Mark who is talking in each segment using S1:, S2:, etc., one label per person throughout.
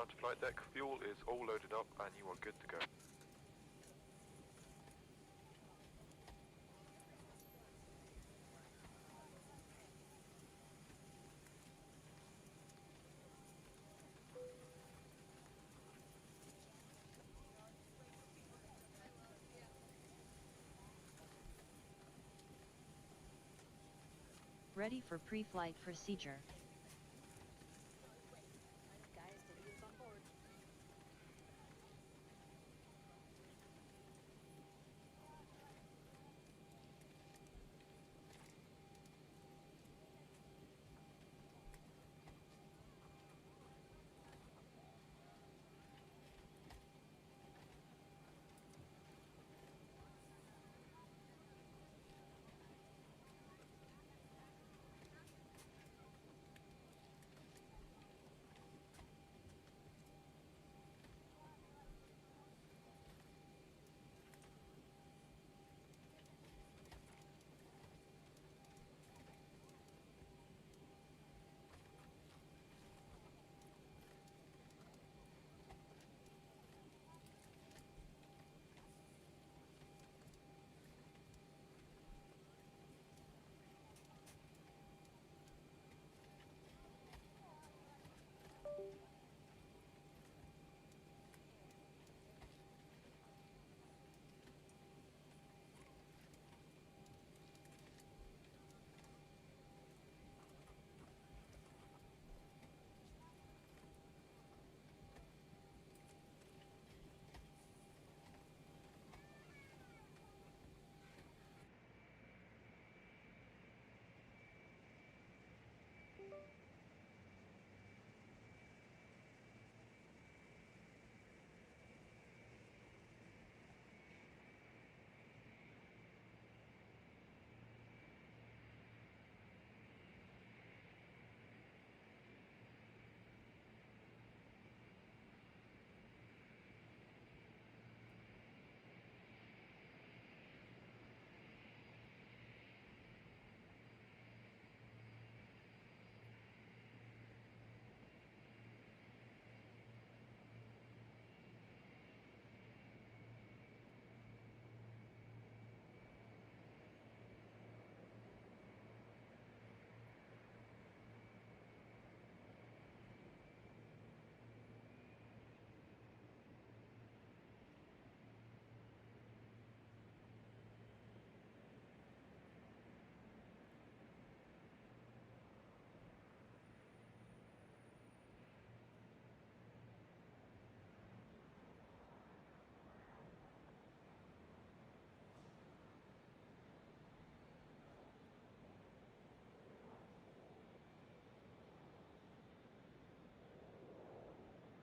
S1: down to flight deck. Fuel is all loaded up and you are good to go.
S2: Ready for pre-flight procedure.
S3: Guys, Diddy is on board.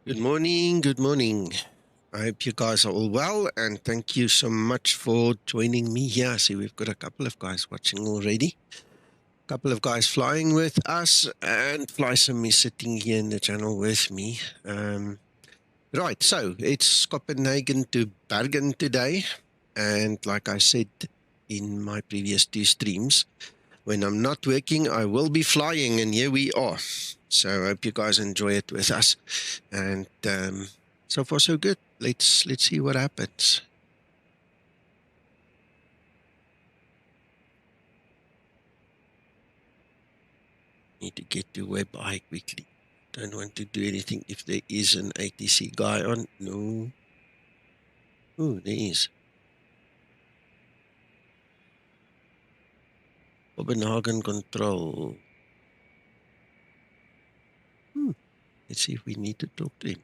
S4: Good morning, good morning. I hope you guys are all well, and thank you so much for joining me here. I see we've got a couple of guys watching already. A couple of guys flying with us, and Flysum is sitting here in the channel with me. Right, so it's Copenhagen to Bergen today, and like I said in my previous 2 streams, when I'm not working, I will be flying, and here we are. So I hope you guys enjoy it with us. And so far, so good. Let's see what happens. Need to get to WebEye quickly. Don't want to do anything if there is an ATC guy on. No. Oh, there is. Copenhagen control. Let's see if we need to talk to him.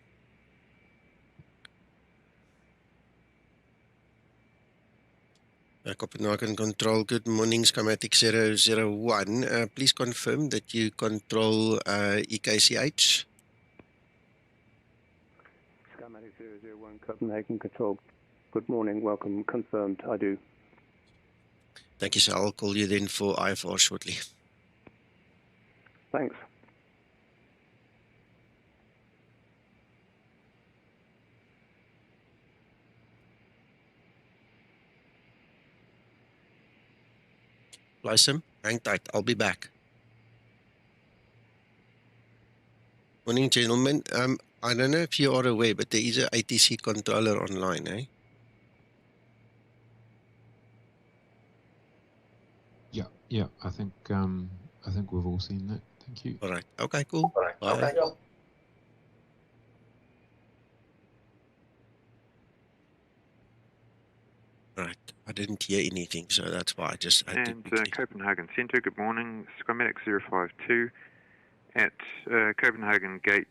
S4: Copenhagen control, good morning, Skymatix 001. Please confirm that you control EKCH.
S5: Skymatix 001, Copenhagen control. Good morning, welcome, confirmed, I do.
S4: Thank you, sir. I'll call you then for IFR shortly.
S5: Thanks.
S4: Flysum, hang tight. I'll be back. Morning, gentlemen. I don't know if you are aware, but there is a ATC controller online, eh?
S6: Yeah. I think we've all seen that. Thank you.
S4: All right. Okay, cool. Bye.
S7: Okay, cool.
S4: Right. I didn't hear anything, so that's why I just had to
S1: And
S4: quickly.
S1: Copenhagen Centre, good morning. Skymatix 052 at Copenhagen Gate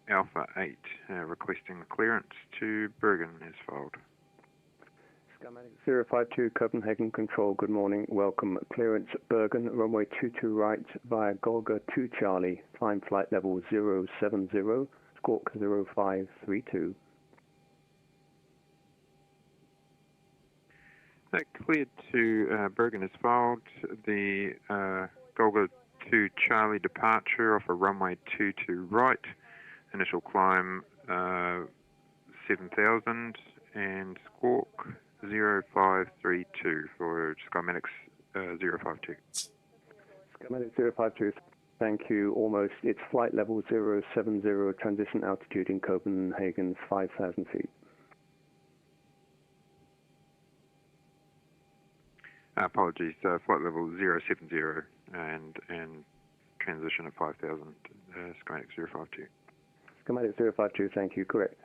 S1: Alpha 8, requesting clearance to Bergen as filed.
S5: Skymatix 052 Copenhagen Control, good morning. Welcome. Clearance Bergen, runway 22 right via GOLGA 2 Charlie, climb flight level 070, squawk 0532.
S1: That cleared to Bergen as filed. The GOLGA 2 Charlie departure off a runway 22 right. Initial climb 7,000 and squawk 0532 for Skymatix 052.
S5: Skymatix 052, thank you. Almost. It's flight level 070, transition altitude in Copenhagen 5,000 feet.
S1: Apologies, flight level 070 and transition at 5,000, Skymatix 052.
S5: Skymatix 052, thank you. Correct.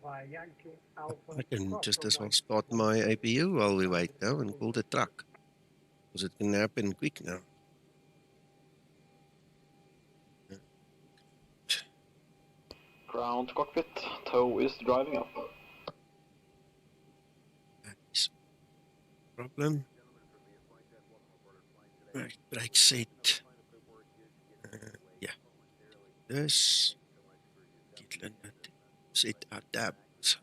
S4: I can just as well start my APU while we wait now and call the truck. Because it can happen quick now.
S7: Ground cockpit, tow is driving up.
S4: That is a problem. Right, brake set. Yeah. This. Get Linda to set our tabs.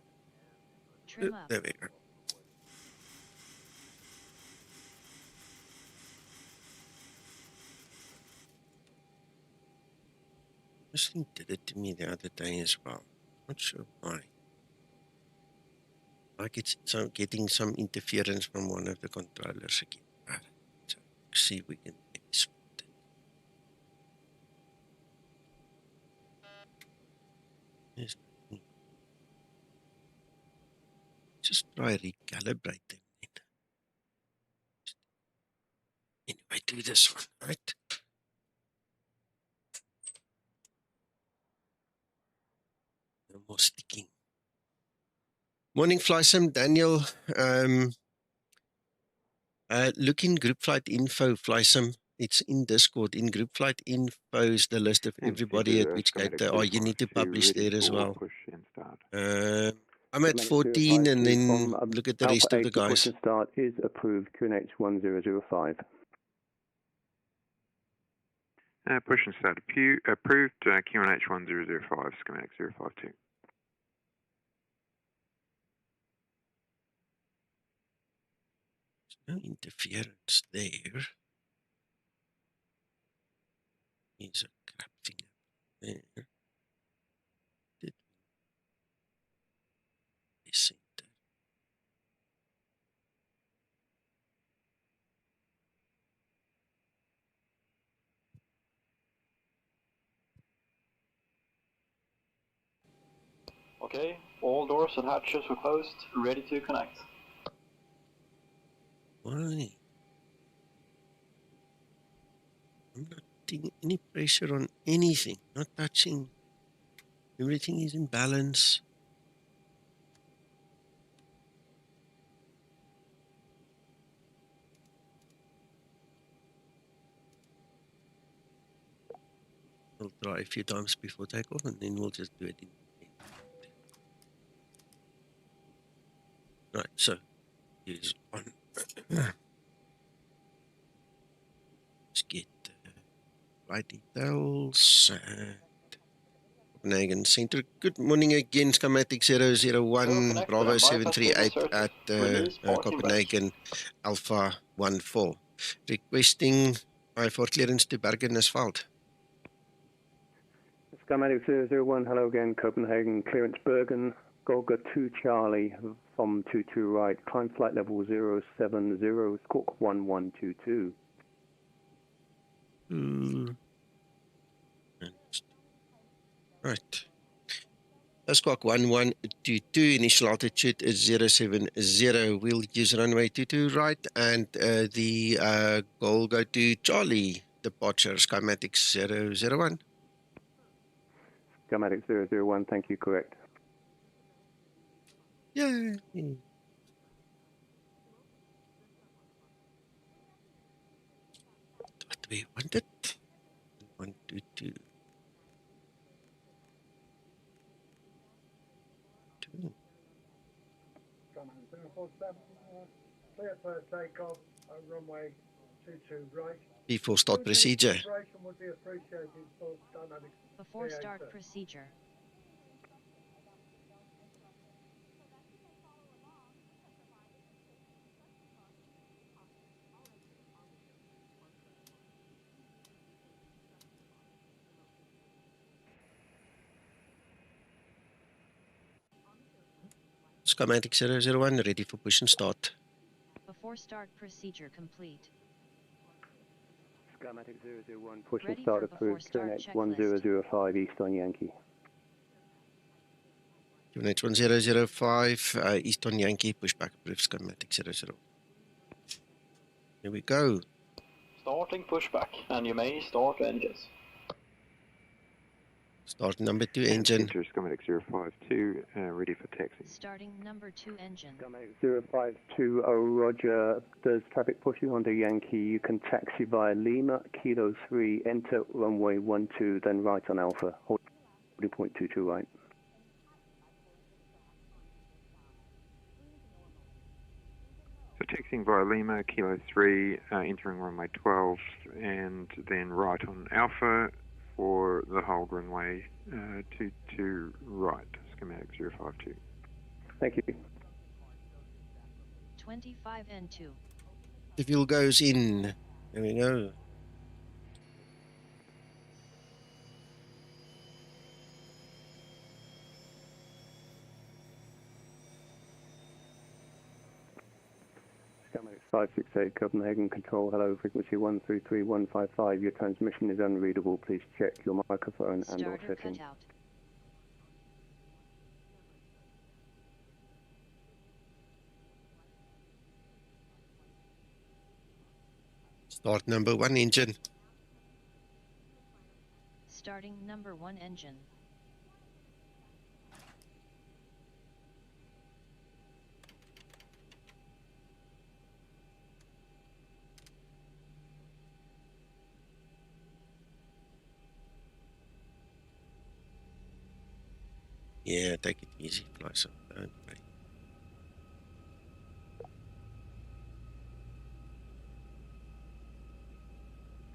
S2: Trim up.
S4: There we go. This thing did it to me the other day as well. Not sure why. Like it's getting some interference from one of the controllers again. Right. So see if we can export it. Yes. Just try recalibrating it. Anyway, do this one, right? No more sticking. Morning, Flysim, Daniel. Look in group flight info, Flysim. It's in Discord. In group flight info is the list of
S1: And
S4: everybody at which gate they are. You need to publish there as well.
S1: Push and start.
S4: I'm at
S5: Skymatix
S4: 14 and
S5: 052
S4: then
S5: from,
S4: look at the
S5: Alpha
S4: rest of
S5: 8,
S4: the
S5: the push
S4: guys.
S5: and start is approved, QNH 1005.
S1: Push and start approved, QNH 1005, Skymatix 052.
S4: No interference there. Here's a crap thing up there. Did we center?
S7: Okay, all doors and hatches are closed, ready to connect.
S4: Why? I'm not putting any pressure on anything. Not touching. Everything is in balance. We'll try a few times before takeoff and then we'll just do it in. Right, so here's on. Let's get flight details. Copenhagen Center. Good morning again, Skymatix 001 Bravo 738 at Copenhagen Alpha 14. Requesting for clearance to Bergen as veld.
S5: Skymatix 001, hello again, Copenhagen, clearance Bergen, GOLGA 2 Charlie from 22 right, climb flight level 070, squawk 1122.
S4: Right. Squawk 1122, initial altitude is 070. We'll use runway 22 right and the GOLGA to Charlie departure, Skymatix 001.
S5: Skymatix 001, thank you, correct.
S4: Yay. What we wanted. 122.
S8: Clear for takeoff, runway 22 right.
S4: Before start procedure.
S8: Would be appreciated for Skymatix
S2: Before
S8: VA
S2: start
S8: Flight.
S2: procedure.
S4: Skymatix 001, ready for push and start.
S2: Before start procedure complete.
S5: Skymatix 001, push and
S2: Ready
S5: start
S2: for
S5: approved,
S2: before start
S5: QNH 1005 East on Yankee.
S4: QNH 1005, East on Yankee, pushback approved, Skymatix 001. Here we go.
S7: Starting pushback, and you may start engines.
S4: Start number 2 engine.
S1: Enter Skymatix 052, ready for taxi.
S2: Starting number 2 engine.
S5: Skymatix 052, roger, there's traffic pushing onto Yankee, you can taxi via Lima, Kilo 3, enter runway 12, then right on Alpha, holding point 22 right.
S1: So taxiing via Lima, Kilo 3, entering runway 12, and then right on Alpha for the hold runway 22 right, Skymatix 052.
S5: Thank you.
S2: 25 N2.
S4: The fuel goes in. There we go.
S5: Skymatix 568 Copenhagen Control, hello, frequency 133155, your transmission is unreadable, please check your microphone and or
S2: Starter
S5: setting.
S2: cutout.
S4: Start number 1 engine.
S2: Starting number 1 engine.
S4: Yeah, take it easy, fly some. Don't worry.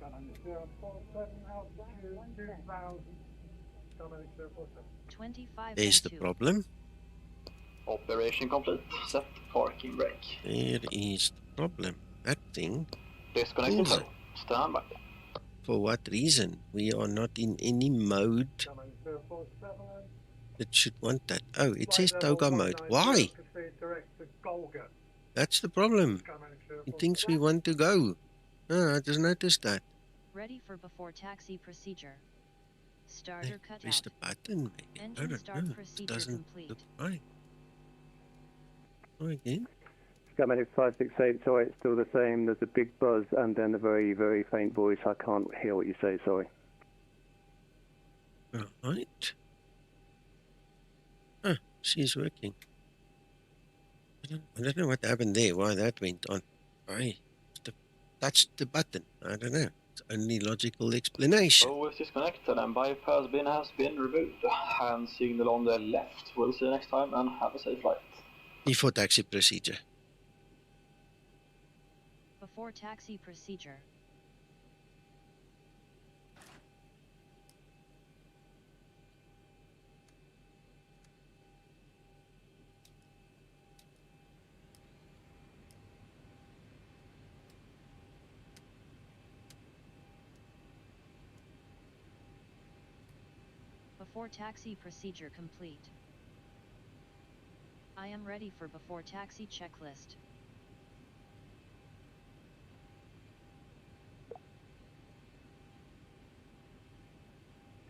S8: Skymatix 047, altitude 2000. Skymatix 047.
S2: 25
S4: There's the
S2: N2.
S4: problem.
S7: Operation complete. Set parking brake.
S4: There is the problem. That thing,
S7: Disconnected
S4: Pulls
S7: tow.
S4: it.
S7: Stand by.
S4: for what reason? We are not in any mode
S8: Skymatix 047.
S4: that should want that. Oh, it says
S8: Flight level
S4: toga mode.
S8: 190,
S4: Why?
S8: proceed direct to GOLGA.
S4: That's the problem.
S8: Skymatix
S4: It
S8: 047.
S4: thinks we want to go. Oh, I just noticed that.
S2: Ready for before taxi procedure. Starter
S4: Press
S2: cutout.
S4: the button, maybe. I
S2: Engine
S4: don't
S2: start
S4: know. It
S2: procedure
S4: doesn't
S2: complete.
S4: look right. Try again.
S5: Skymatix 568, sorry, it's still the same, there's a big buzz and then a very, very faint voice, I can't hear what you say, sorry.
S4: Right. Huh, she's working. I don't know what happened there, why that went on. I touched the button. I don't know. It's only logical explanation.
S7: Tow is disconnected and bypass bin has been removed. Hand signal on the left. We'll see you next time and have a safe flight.
S4: Before taxi procedure.
S2: Before taxi procedure. Before taxi procedure complete. I am ready for before taxi checklist.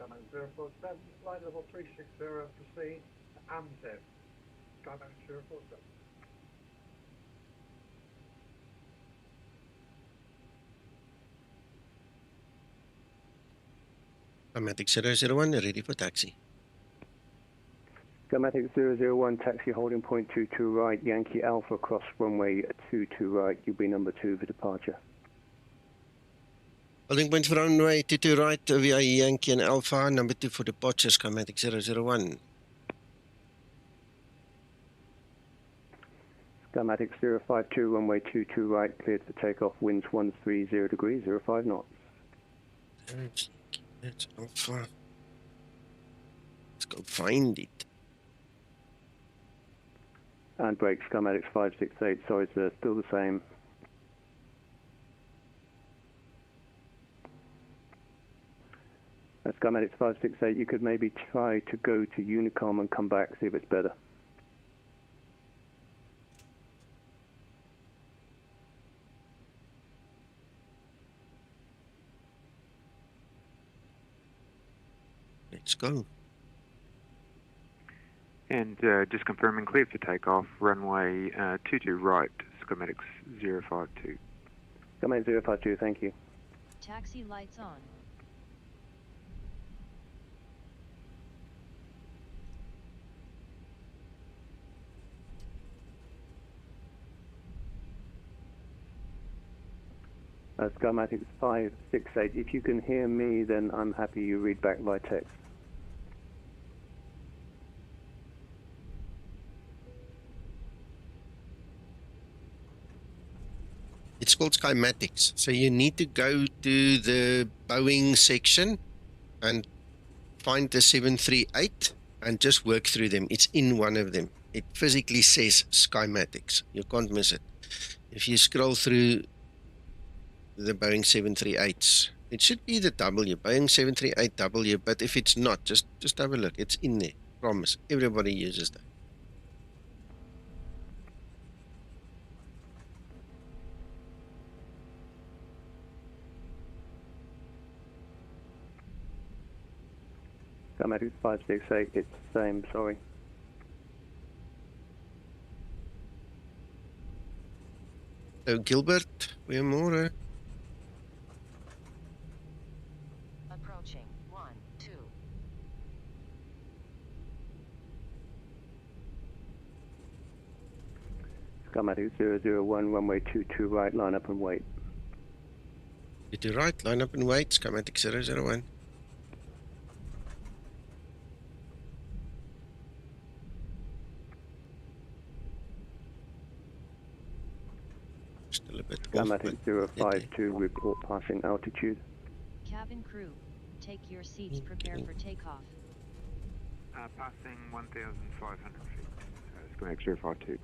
S8: Skymax 047, flight level 360, proceed to AMSEV. Skymax 047.
S4: Skymatix 001, ready for taxi.
S5: Skymatix 001, taxi holding point 22 right, Yankee Alpha, cross runway 22 right, you'll be number 2 for departure.
S4: Holding point for runway 22 right, via Yankee and Alpha, number 2 for departure, Skymatix 001.
S5: Skymatix 052, runway 22 right, cleared for takeoff, winds 130 degrees, 05 knots.
S4: That's Alpha. Let's go find it.
S5: And brake, Skymatix 568, sorry sir, still the same. Skymatix 568, you could maybe try to go to Unicom and come back, see if it's better.
S4: Let's go.
S1: And just confirming clear for takeoff, runway 22 right, Skymatix 052.
S5: Skymatix 052, thank you.
S2: Taxi lights on.
S5: Skymatix 568, if you can hear me, then I'm happy you read back by text.
S4: It's called Skymatix. So you need to go to the Boeing section and find the 738 and just work through them. It's in one of them. It physically says Skymatix. You can't miss it. If you scroll through the Boeing 738s, it should be the W, Boeing 738W, but if it's not, just have a look. It's in there. Promise. Everybody uses that.
S5: Skymatix 568, it's the same, sorry.
S4: So Gilbert, we're more.
S3: Approaching 1, 2.
S5: Skymatix 001, runway 22 right, line up and wait.
S4: 22 right, line up and wait, Skymatix 001. Still a bit off,
S5: Skymatix
S4: but
S5: 052, report passing altitude.
S2: Cabin crew, take your seats, prepare for takeoff.
S1: Passing 1,500 feet, Skymatix 052.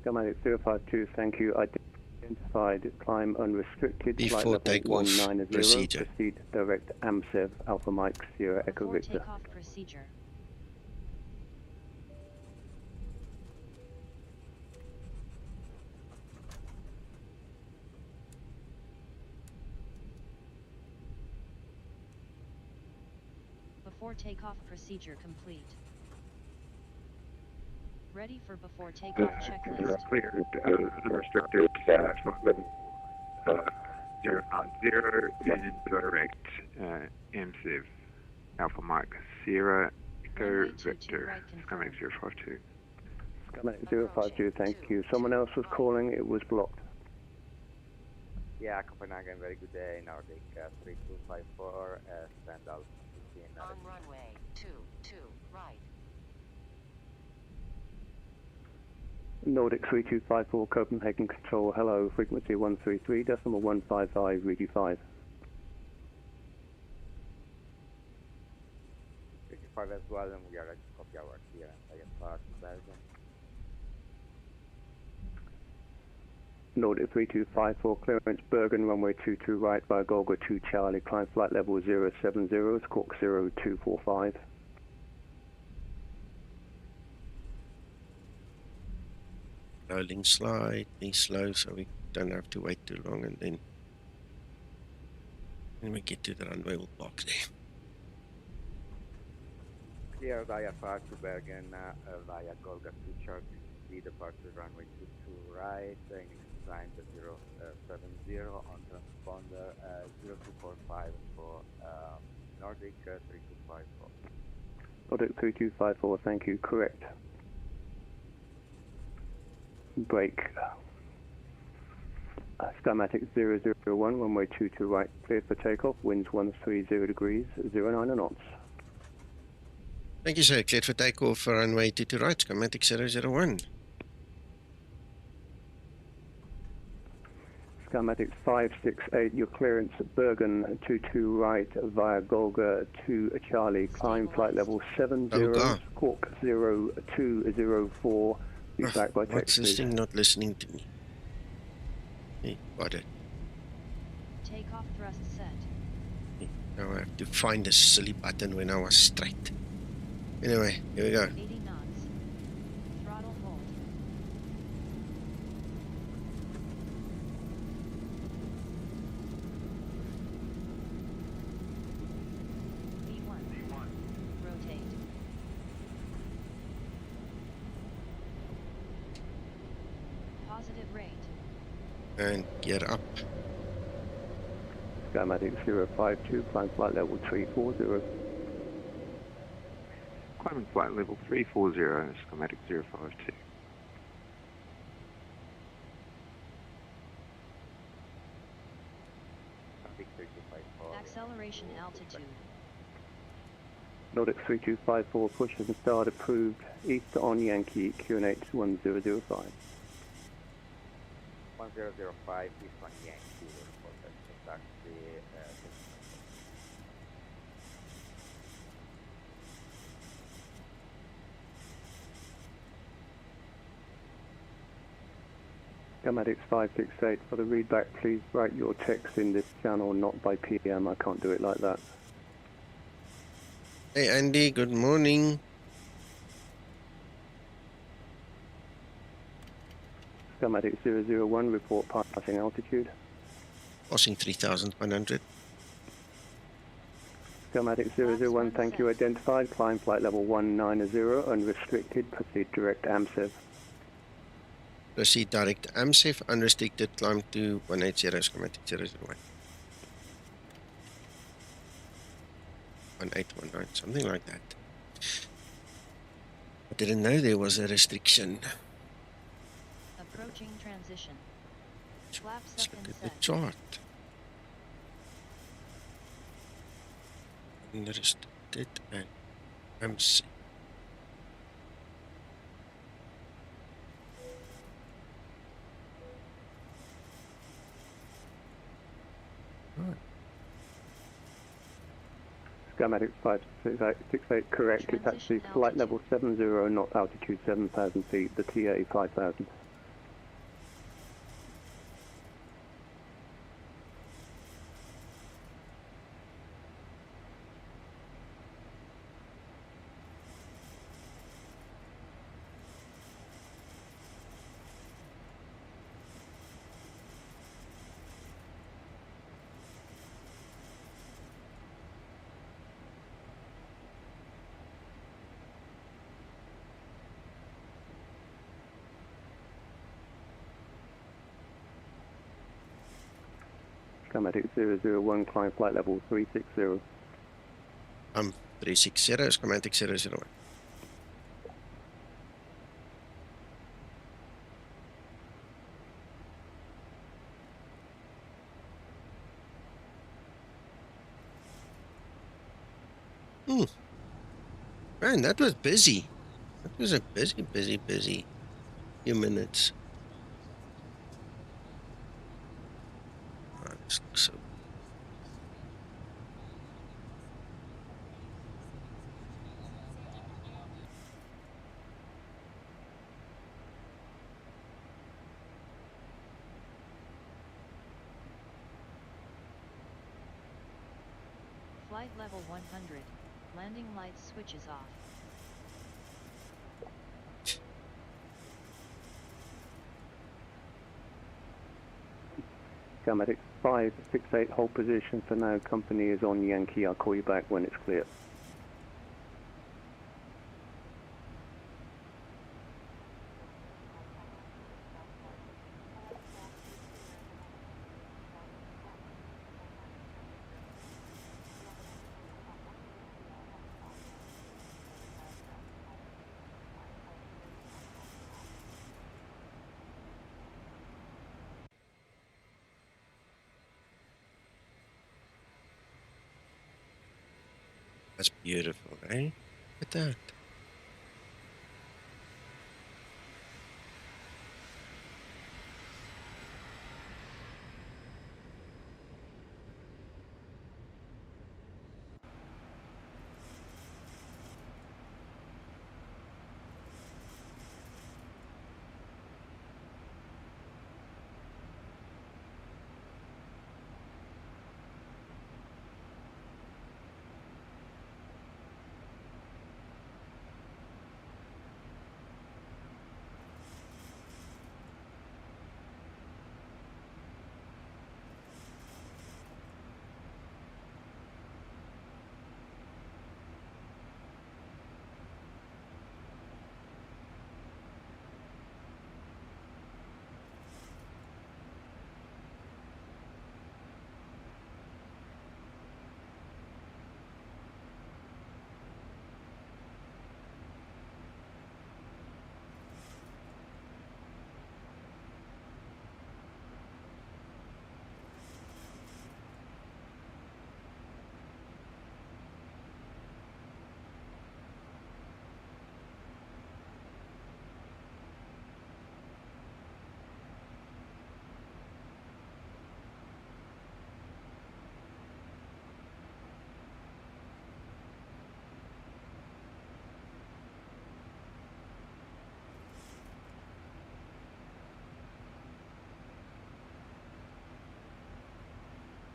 S5: Skymatix 052, thank you. Identified climb unrestricted,
S4: Before
S5: flight level
S4: takeoff
S5: 190,
S4: procedure.
S5: proceed direct AMSEV, Alpha Mike, Sierra Echo
S2: Before
S5: Victor.
S2: takeoff procedure. Before takeoff procedure complete. Ready for before takeoff checklist.
S1: Cleared, unrestricted, flight level 090 and direct AMSEV, Alpha Mike, Sierra Echo
S2: Runway 22
S1: Victor,
S2: right confirmed.
S1: Skymatix 052.
S5: Skymatix 052, thank you. Someone else was calling, it was blocked.
S9: Yeah, Copenhagen, very good day. Nordic 3254, stand out 15.
S3: On runway 22 right.
S5: Nordic 3254, Copenhagen Control, hello, frequency 133.155, read you 5.
S9: 55 as well, and we are ready to copy our clearance. I am part of Bergen.
S5: Nordic 3254, clearance Bergen, runway 22 right by GOLGA 2 Charlie, climb flight level 070, squawk 0245.
S4: Rolling slightly slow so we don't have to wait too long, and then when we get to the runway we'll park there.
S9: Clear via far to Bergen via GOLGA 2 Charlie, departure runway 22 right, initial climb to 070 on transponder 0245 for Nordic 3254.
S5: Nordic 3254, thank you, correct. Brake. Skymatix 001, runway 22 right, cleared for takeoff, winds 130 degrees, 09 knots.
S4: Thank you, sir. Cleared for takeoff for runway 22 right, Skymatix 001.
S5: Skymatix 568, your clearance at Bergen 22 right via GOLGA 2 Charlie, climb flight level 70, Cork 0204, be back by text.
S4: What's this thing not listening to me? Hey, got it.
S2: Takeoff thrust set.
S4: Hey, now I have to find the silly button when I was straight. Anyway, here we go.
S2: 80 knots. Throttle hold. V1. Rotate. Positive rate.
S4: And gear up.
S5: Skymatix 052, climb flight level 340.
S1: Climbing flight level 340, Skymatix 052.
S2: Acceleration altitude.
S5: Nordic 3254, push and start approved, east on Yankee, QNH 1005.
S9: 1005 east on Yankee, taxi.
S5: Skymatix 568, for the readback, please write your text in this channel, not by PM. I can't do it like that.
S4: Hey Andy, good morning.
S5: Skymatix 001, report passing altitude.
S4: Passing 3,100.
S5: Skymatix 001, thank you, identified. Climb flight level 190, unrestricted, proceed direct AMSEV.
S4: Proceed direct AMSEV, unrestricted, climb to 180, Skymatix 001. 1819, something like that. I didn't know there was a restriction.
S2: Approaching transition. Flaps
S4: Let's
S2: up
S4: look
S2: and
S4: at the
S2: set.
S4: chart. Unrestricted and AMSEV.
S5: Skymatix 568, correct. It's actually flight level 70, not altitude 7,000 feet, the TA 5,000. Skymatix 001, climb flight level 360.
S4: 360, Skymatix 001. Man, that was busy. That was a busy few minutes. Oh, this looks so.
S2: Flight level 100. Landing lights switches off.
S5: Skymatix 568, hold position for now. Company is on Yankee. I'll call you back when it's clear.
S4: That's beautiful, eh? Look at that.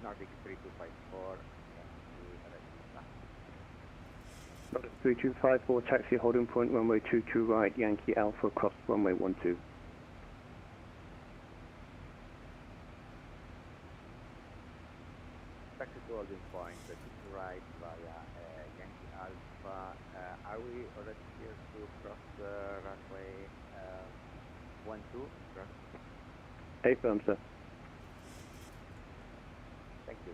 S9: Nordic 3254.
S5: 3254, taxi holding point, runway 22 right, Yankee Alpha, cross runway 12.
S9: Taxi to holding point, 22 right via Yankee Alpha. Are we already here to cross the runway 12?
S5: Affirm, sir.
S9: Thank you.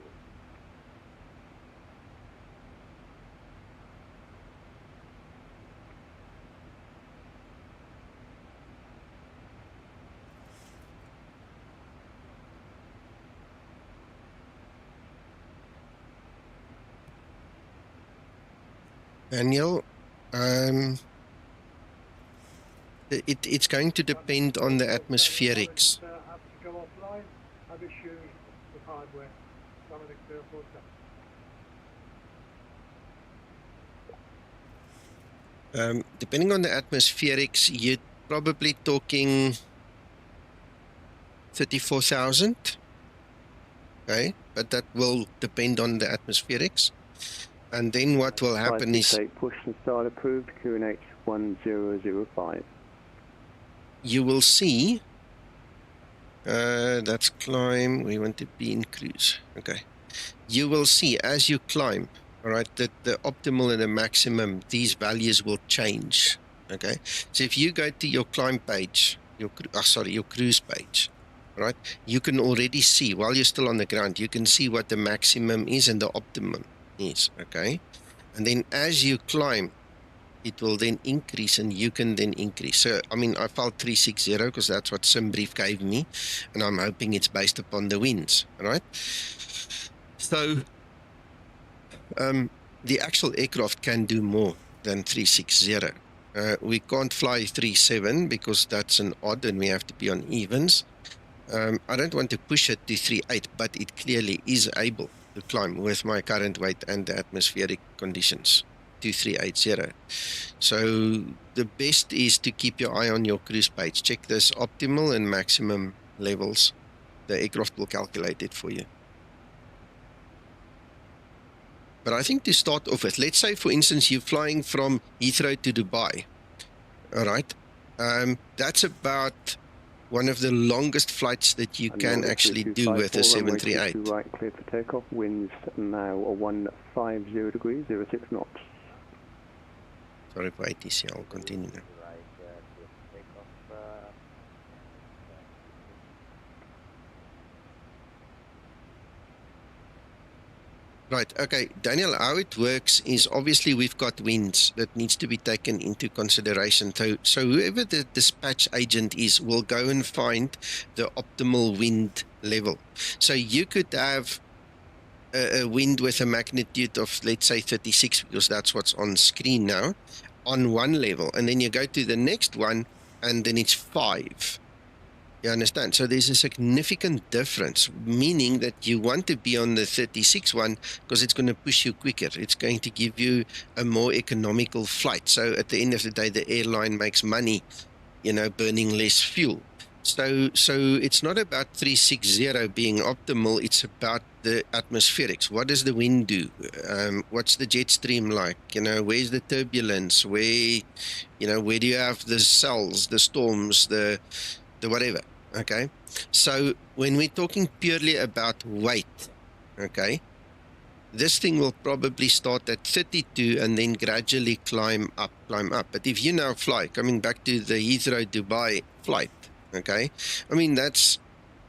S4: Daniel, it's going to depend on the atmospherics.
S8: Have to go offline. Have issues with hardware. Some of the vehicles.
S4: Depending on the atmospherics, you're probably talking 34,000. Okay, but that will depend on the atmospherics. And then what will happen is
S5: push and start approved, QNH 1005.
S4: You will see, that's climb, we want to be in cruise. Okay. You will see as you climb, all right, that the optimal and the maximum, these values will change. Okay. So if you go to your climb page, your cruise page, all right, you can already see while you're still on the ground, you can see what the maximum is and the optimum is. Okay. And then as you climb, it will then increase and you can then increase. So, I mean, I filed 360 because that's what SimBrief gave me, and I'm hoping it's based upon the winds, right? So, the actual aircraft can do more than 360. We can't fly 37 because that's an odd and we have to be on evens. I don't want to push it to 38, but it clearly is able to climb with my current weight and the atmospheric conditions. 2380. So the best is to keep your eye on your cruise page. Check this optimal and maximum levels. The aircraft will calculate it for you. But I think to start off with, let's say for instance you're flying from Heathrow to Dubai. All right, that's about one of the longest flights that you can actually do with a 738.
S5: Right, clear for takeoff. Winds now are 150 degrees, 06 knots.
S4: Sorry for ATC, I'll continue now. Right, okay, Daniel, how it works is obviously we've got winds that needs to be taken into consideration. So whoever the dispatch agent is will go and find the optimal wind level. So you could have a wind with a magnitude of, let's say, 36, because that's what's on screen now, on one level. And then you go to the next one, and then it's 5. You understand? So there's a significant difference, meaning that you want to be on the 36 one because it's going to push you quicker. It's going to give you a more economical flight. So at the end of the day, the airline makes money, you know, burning less fuel. So it's not about 360 being optimal. It's about the atmospherics. What does the wind do? What's the jet stream like? You know, where's the turbulence? Where do you have the cells, the storms, the whatever, okay? So when we're talking purely about weight, okay, this thing will probably start at 32 and then gradually climb up. But if you now fly, coming back to the Heathrow Dubai flight, okay, I mean, that's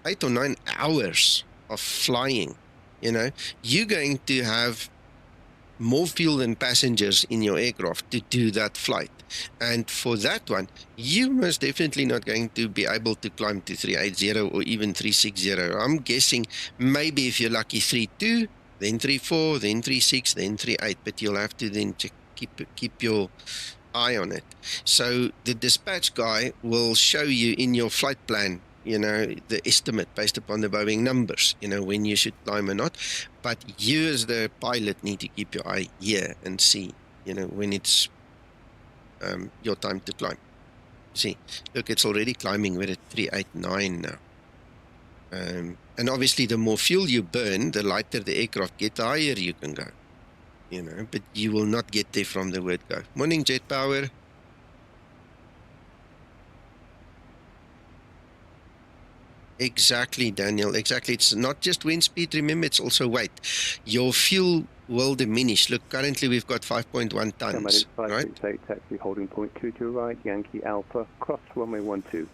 S4: 8 or 9 hours of flying, you know. You're going to have more fuel than passengers in your aircraft to do that flight. And for that one, you most definitely not going to be able to climb to 380 or even 360. I'm guessing maybe if you're lucky 32, then 34, then 36, then 38, but you'll have to then keep your eye on it. So the dispatch guy will show you in your flight plan, you know, the estimate based upon the Boeing numbers, you know, when you should climb or not. But you as the pilot need to keep your eye here and see, you know, when it's your time to climb. See, look, it's already climbing. We're at 389 now. And obviously the more fuel you burn, the lighter the aircraft get, the higher you can go, you know, but you will not get there from the word go. Morning, Jet Power. Exactly, Daniel, exactly. It's not just wind speed, remember, it's also weight. Your fuel will diminish. Look, currently we've got 5.1 tons, right?
S5: Taxi holding point 22 right, Yankee Alpha, cross runway 12.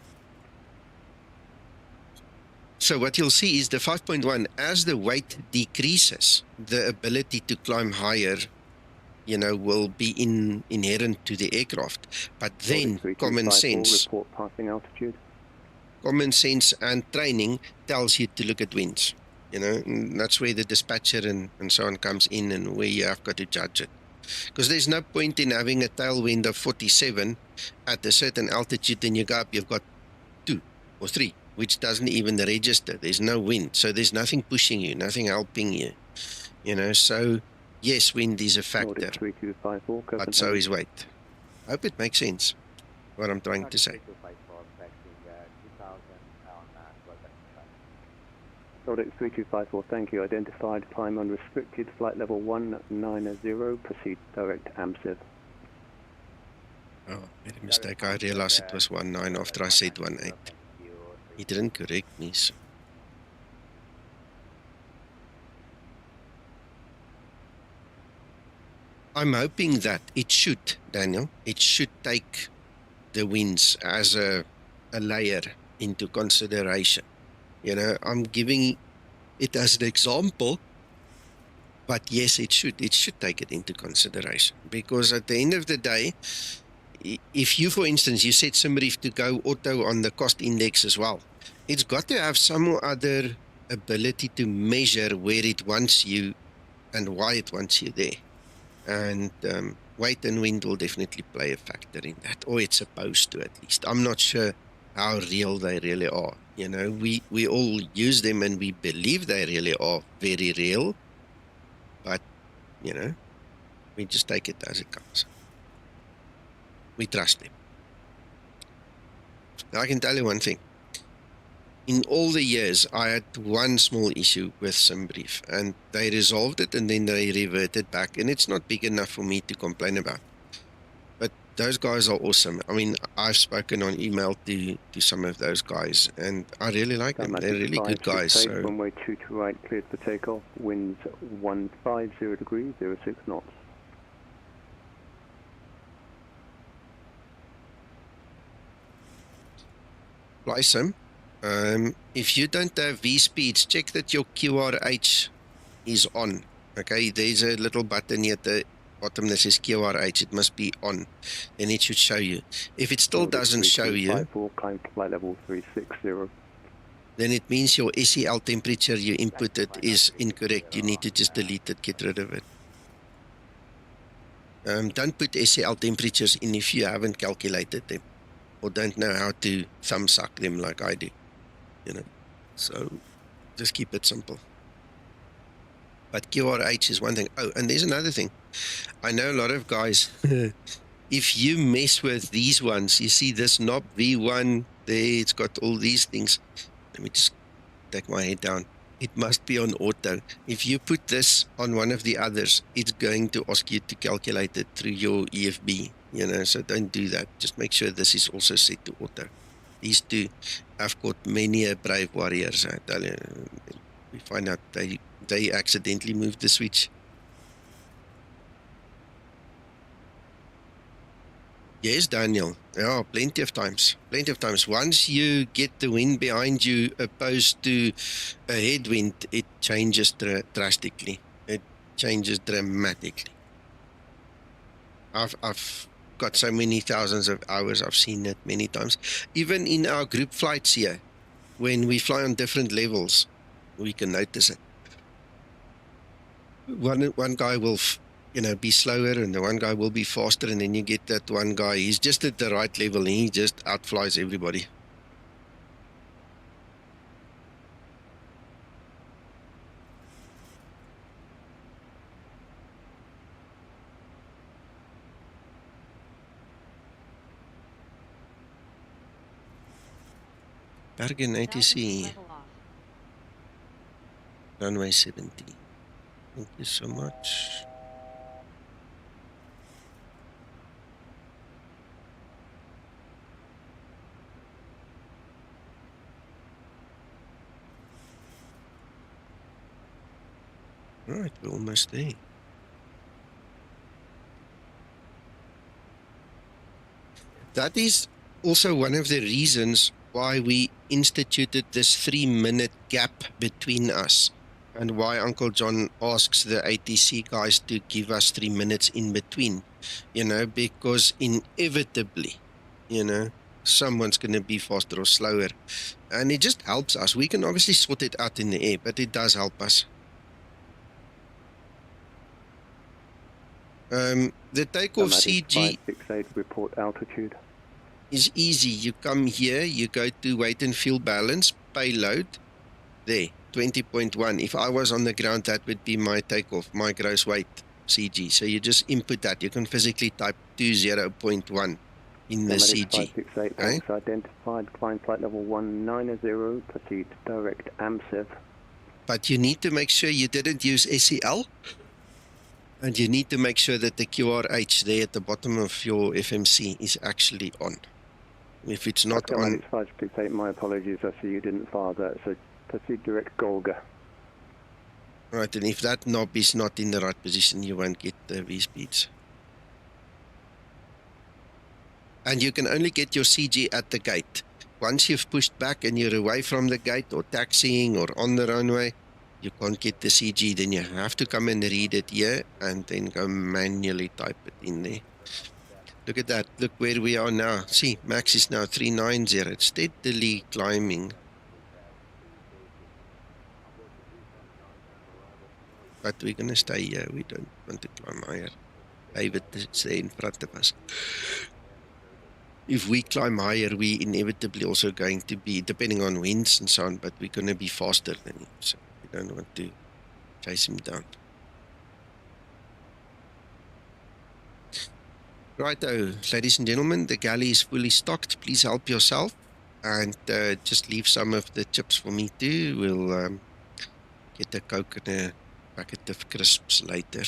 S4: So what you'll see is the 5.1, as the weight decreases, the ability to climb higher, you know, will be inherent to the aircraft. But then common sense.
S5: Report passing altitude.
S4: Common sense and training tells you to look at winds, you know, and that's where the dispatcher and so on comes in, and where you have got to judge it. Because there's no point in having a tailwind of 47 at a certain altitude, and you go up, you've got 2 or 3, which doesn't even register. There's no wind, so there's nothing pushing you, nothing helping you, you know. So yes, wind is a factor, but so is weight. I hope it makes sense, what I'm trying to say.
S5: Orbx 3254, thank you. Identified, climb unrestricted, flight level 190, proceed direct AMSEV.
S4: Oh, made a mistake. I realized it was 19 after I said 18. He didn't correct me, so. I'm hoping that it should, Daniel, it should take the winds as a layer into consideration. You know, I'm giving it as an example, but yes, it should take it into consideration, because at the end of the day, if you, for instance, you set Simheaven to go auto on the cost index as well, it's got to have some other ability to measure where it wants you and why it wants you there. And weight and wind will definitely play a factor in that, or it's supposed to, at least. I'm not sure how real they really are. You know, we all use them and we believe they really are very real, but, you know, we just take it as it comes. We trust them. Now, I can tell you one thing. In all the years, I had one small issue with Simheaven, and they resolved it and then they reverted back, and it's not big enough for me to complain about. But those guys are awesome. I mean, I've spoken on email to some of those guys, and I really like them. They're really good guys. So
S5: runway 22 right, cleared for takeoff. Winds 150 degrees, 06 knots.
S4: fly sim. If you don't have V speeds, check that your QRH is on. Okay, there's a little button here at the bottom that says QRH. It must be on, and it should show you. If it still doesn't show you,
S5: climb to flight level 360.
S4: then it means your SEL temperature you inputted is incorrect. You need to just delete it, get rid of it. Don't put SEL temperatures in if you haven't calculated them, or don't know how to thumb suck them like I do, you know. So just keep it simple. But QRH is one thing. Oh, and there's another thing. I know a lot of guys, if you mess with these ones, you see this knob V1 there, it's got all these things. Let me just take my head down. It must be on auto. If you put this on one of the others, it's going to ask you to calculate it through your EFB, you know, so don't do that. Just make sure this is also set to auto. These two have got many a brave warriors, I tell you. We find out they accidentally moved the switch. Yes, Daniel. Yeah, plenty of times. Plenty of times. Once you get the wind behind you opposed to a headwind, it changes drastically. It changes dramatically. I've got so many thousands of hours. I've seen it many times. Even in our group flights here, when we fly on different levels, we can notice it. One guy will, you know, be slower, and the one guy will be faster, and then you get that one guy, he's just at the right level, and he just outflies everybody. Bergen ATC, runway 17. Thank you so much. Right, we're almost there. That is also one of the reasons why we instituted this 3-minute gap between us, and why Uncle John asks the ATC guys to give us 3 minutes in between, you know, because inevitably, you know, someone's going to be faster or slower, and it just helps us. We can obviously sort it out in the air, but it does help us. The takeoff CG
S5: 568 report altitude
S4: is easy. You come here, you go to weight and fuel balance, payload, there, 20.1. If I was on the ground, that would be my takeoff, my gross weight CG. So you just input that. You can physically type 20.1 in the CG.
S5: 568, okay? Identified, climb flight level 190, proceed direct AMSEV.
S4: But you need to make sure you didn't use SEL. And you need to make sure that the QRH there at the bottom of your FMC is actually on. If it's not on...
S5: 568, my apologies, I see you didn't fire that, so proceed direct GOLGA.
S4: Right, and if that knob is not in the right position, you won't get the V-speeds. And you can only get your CG at the gate. Once you've pushed back and you're away from the gate or taxiing or on the runway, you can't get the CG, then you have to come and read it here and then go manually type it in there. Look at that. Look where we are now. See, max is now 390. It's steadily climbing. But we're going to stay here. We don't want to climb higher. David is there in front of us. If we climb higher, we inevitably also going to be, depending on winds and so on, but we're going to be faster than him. So we don't want to chase him down. Righto, ladies and gentlemen, the galley is fully stocked. Please help yourself and just leave some of the chips for me too. We'll get a Coke and a packet of crisps later.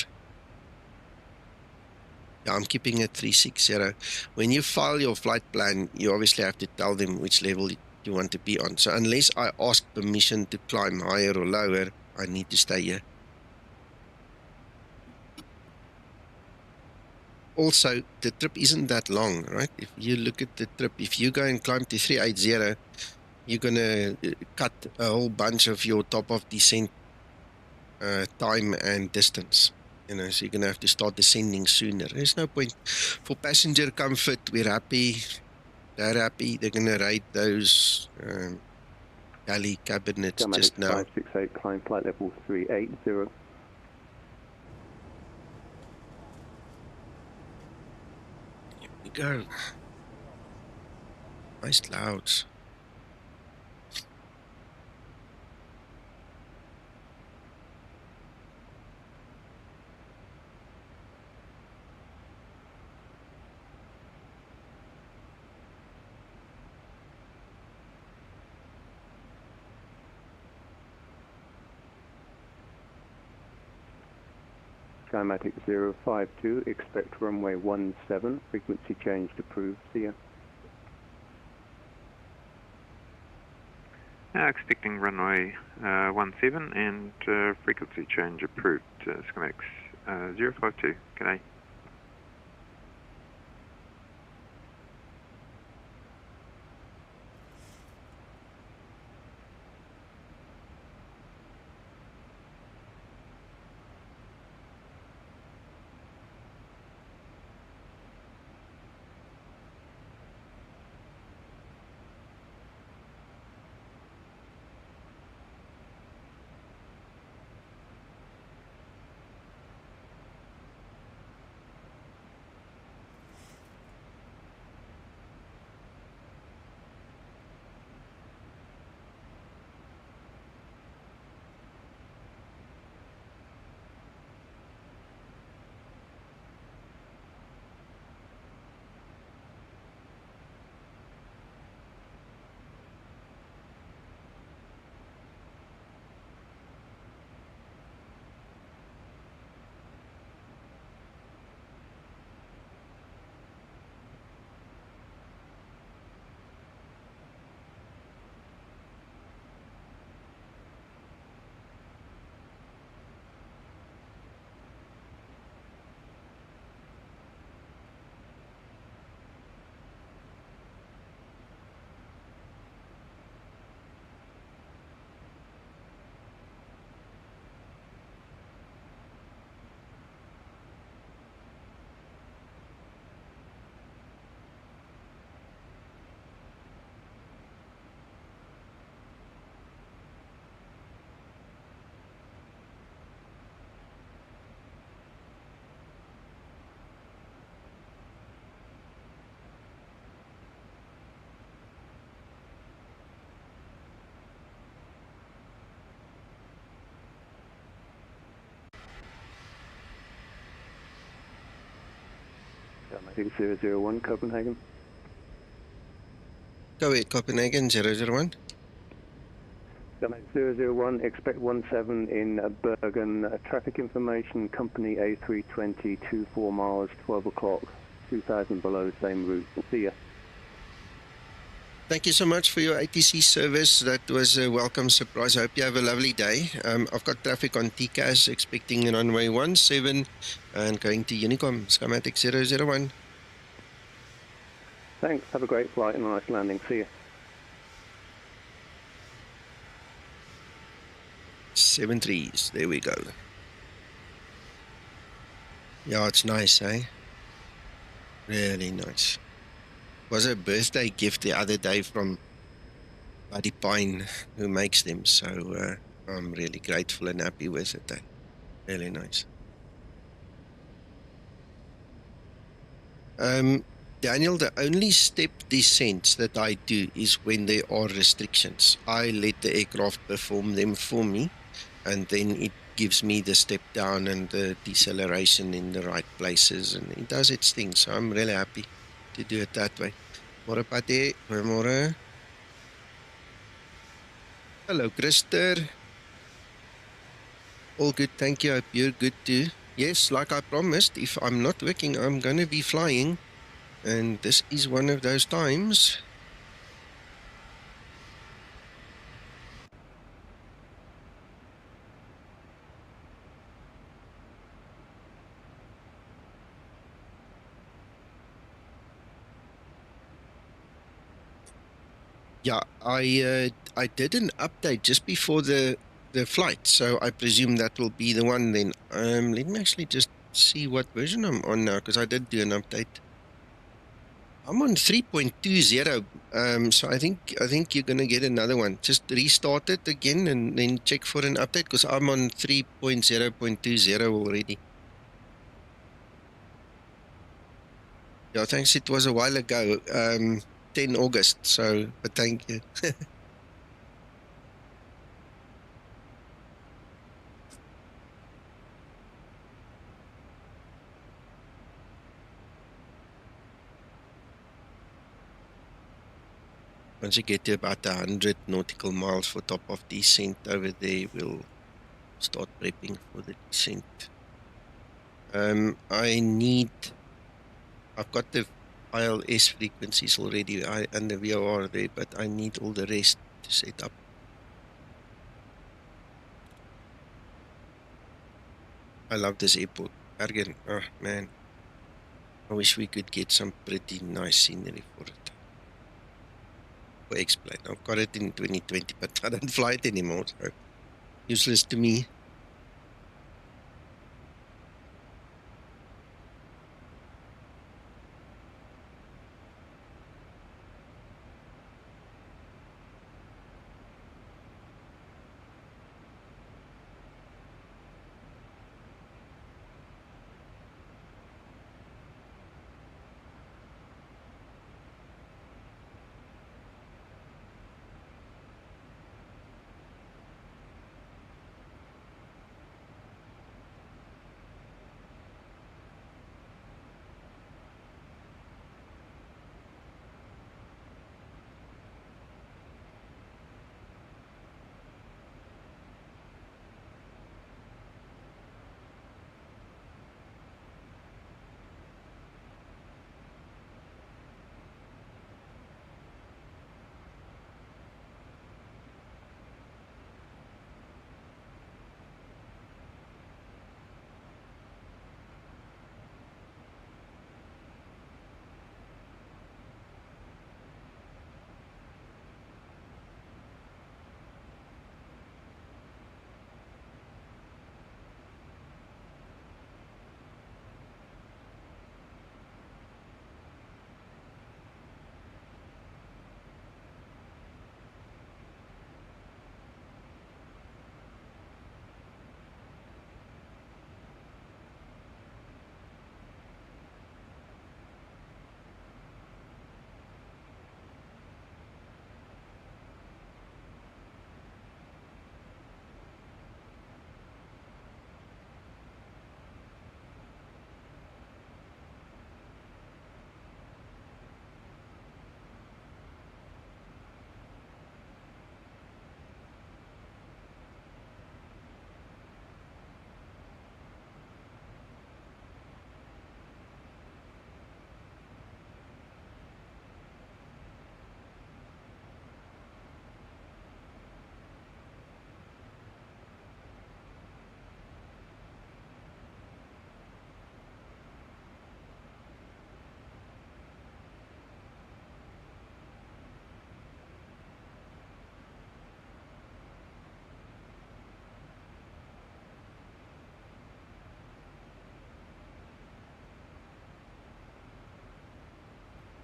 S4: I'm keeping it 360. When you file your flight plan, you obviously have to tell them which level you want to be on. So unless I ask permission to climb higher or lower, I need to stay here. Also, the trip isn't that long, right? If you look at the trip, if you go and climb to 380, you're going to cut a whole bunch of your top of descent time and distance. You know, so you're going to have to start descending sooner. There's no point. For passenger comfort, we're happy. They're happy. They're going to ride those galley cabinets
S5: Skymatix
S4: just now.
S5: 568, climb flight level 380.
S4: Here we go. Nice clouds.
S5: Skymatix 052, expect runway 17, frequency change approved, see ya.
S1: Expecting runway 17 and frequency change approved. Skymatix 052, g'day.
S5: Skymatix 001, Copenhagen.
S4: Go ahead, Copenhagen 001.
S5: Skymatix 001, expect 17 in Bergen. Traffic information, company A320, 24 miles, 12 o'clock, 2,000 below, same route. See ya.
S4: Thank you so much for your ATC service. That was a welcome surprise. I hope you have a lovely day. I've got traffic on TCAS, expecting runway 17 and going to Unicom, Skymatix 001.
S5: Thanks, have a great flight and a nice landing. See ya.
S4: 73s, there we go. Yeah, it's nice, eh? Really nice. Was a birthday gift the other day from Buddy Pine, who makes them, so I'm really grateful and happy with it. Eh? Really nice. Daniel, the only step descents that I do is when there are restrictions. I let the aircraft perform them for me, and then it gives me the step down and the deceleration in the right places, and it does its thing, so I'm really happy to do it that way. Môre Patty, goeiemôre. Hello, Christer. All good, thank you. I hope you're good too. Yes, like I promised, if I'm not working, I'm going to be flying. And this is one of those times. Yeah, I did an update just before the flight, so I presume that will be the one then. Let me actually just see what version I'm on now, because I did do an update. I'm on 3.20, so I think you're gonna get another one. Just restart it again and then check for an update, because I'm on 3.0.20 already. Yeah, thanks. It was a while ago, 10 August. So, but thank you. Once you get to about 100 nautical miles for top of descent over there, we'll start prepping for the descent. I've got the ILS frequencies already and the VOR there, but I need all the rest to set up. I love this airport, Bergen. Oh man, I wish we could get some pretty nice scenery for it. For X-Plane, I've got it in 2020, but I don't fly it anymore, so useless to me.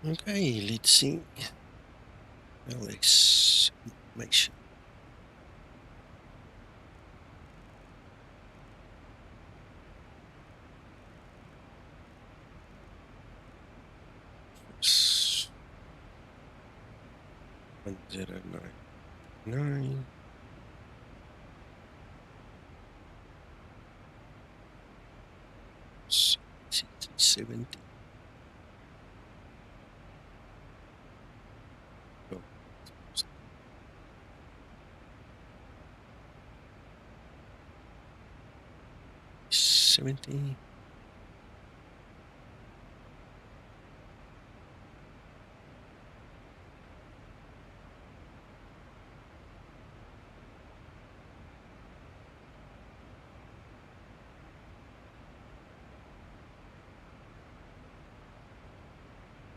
S4: Okay, let's see. Alex, make sure. Yes. 1099. $70. Oh. 70.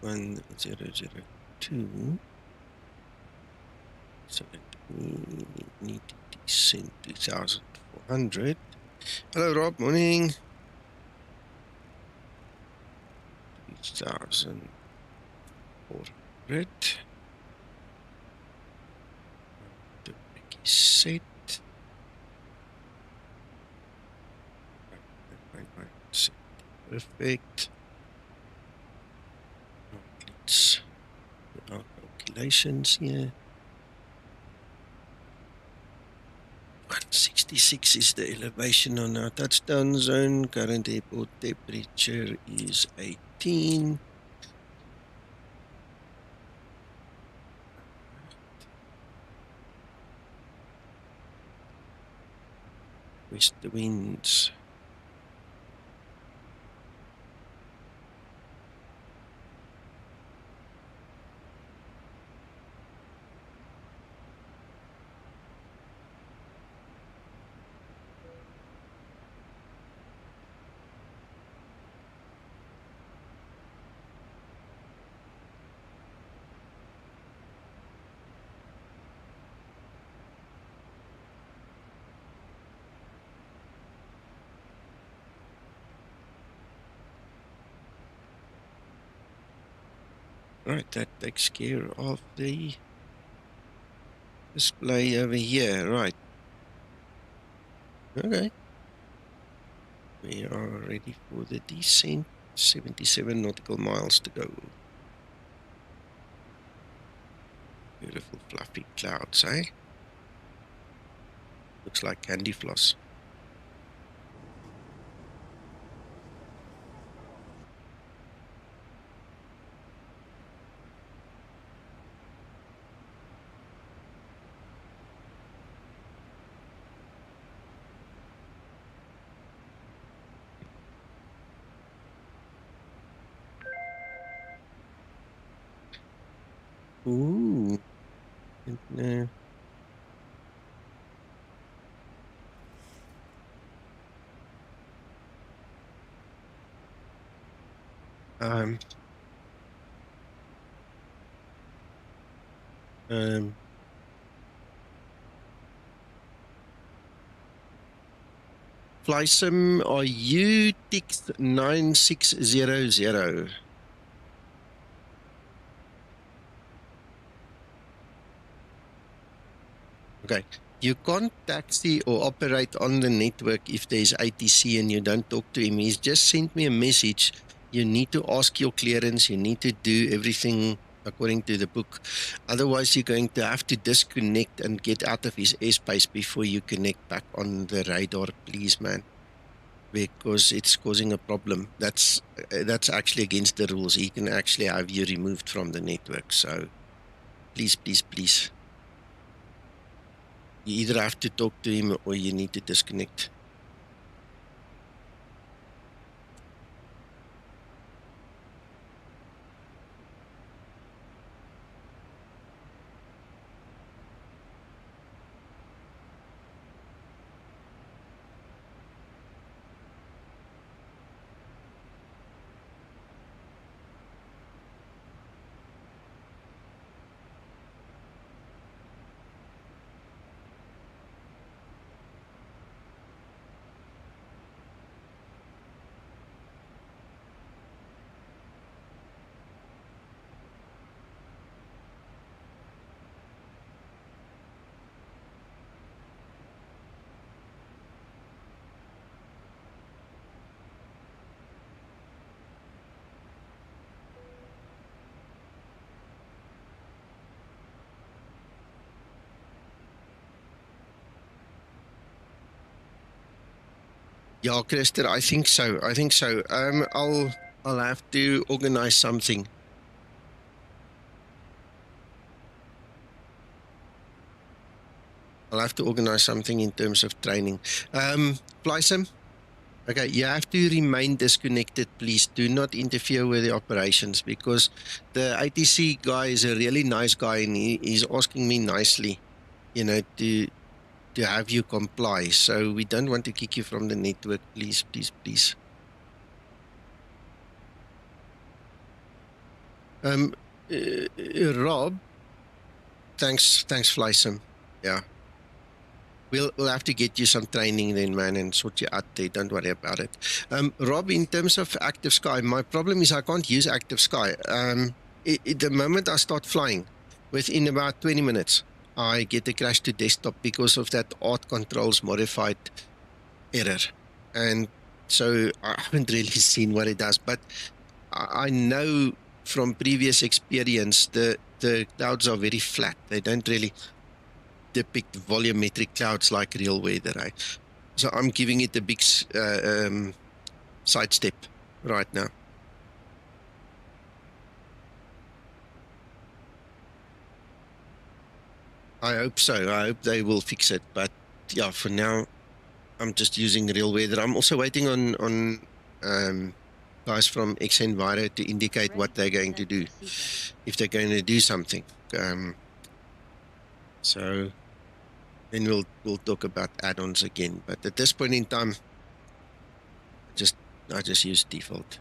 S4: One 002. So we need to descend 2,400. Hello, Rob. Morning. 2,400. The brake is set. Perfect. Let's do our calculations here. 166 is the elevation on our touchdown zone. Current airport temperature is 18. West winds. Right, that takes care of the display over here. Right. Okay. We are ready for the descent. 77 nautical miles to go. Beautiful fluffy clouds, eh? Looks like candy floss. Ooh. And, Flysim, are you TIX 9600? Okay. You can't taxi or operate on the network if there's ATC and you don't talk to him. He's just sent me a message. You need to ask your clearance. You need to do everything according to the book. Otherwise, you're going to have to disconnect and get out of his airspace before you connect back on the radar, please, man. Because it's causing a problem. That's actually against the rules. He can actually have you removed from the network. So please, please, please. You either have to talk to him or you need to disconnect. Yeah, Christer, I think so. I think so. I'll have to organize something. I'll have to organize something in terms of training. Flysim, Okay, you have to remain disconnected, please. Do not interfere with the operations, because the ATC guy is a really nice guy, and he's asking me nicely, you know, to have you comply. So we don't want to kick you from the network, please, please, please. Rob, thanks, Flysim. Yeah. We'll have to get you some training then, man, and sort you out there. Don't worry about it. Rob, in terms of Active Sky, my problem is I can't use Active Sky. The moment I start flying, within about 20 minutes, I get a crash to desktop because of that art controls modified error. And so I haven't really seen what it does, but I know from previous experience, the clouds are very flat. They don't really depict volumetric clouds like real weather, right? So I'm giving it a big sidestep right now. I hope so. I hope they will fix it. But yeah, for now, I'm just using real weather. I'm also waiting on guys from xEnviro to indicate what they're going to do, if they're going to do something. So then we'll talk about add-ons again. But at this point in time, I just use default.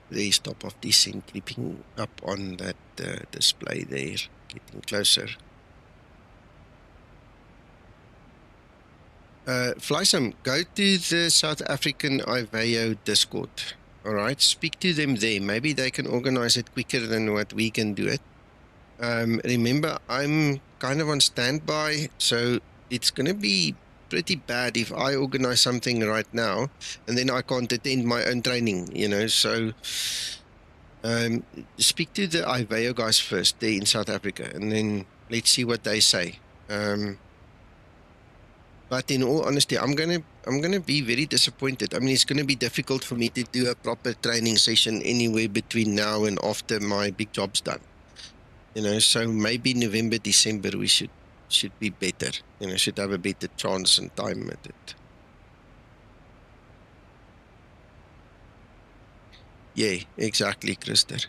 S4: The stop of descent creeping up on that display there, getting closer. Flysom, go to the South African IVAO Discord. All right, speak to them there. Maybe they can organize it quicker than what we can do it. Remember, I'm kind of on standby, so it's going to be pretty bad if I organize something right now and then I can't attend my own training, you know. So speak to the IVAO guys first there in South Africa, and then let's see what they say. But in all honesty, I'm gonna be very disappointed. I mean, it's gonna be difficult for me to do a proper training session anywhere between now and after my big job's done. You know, so maybe November, December we should be better. You know, should have a better chance and time at it. Yeah, exactly, Christer.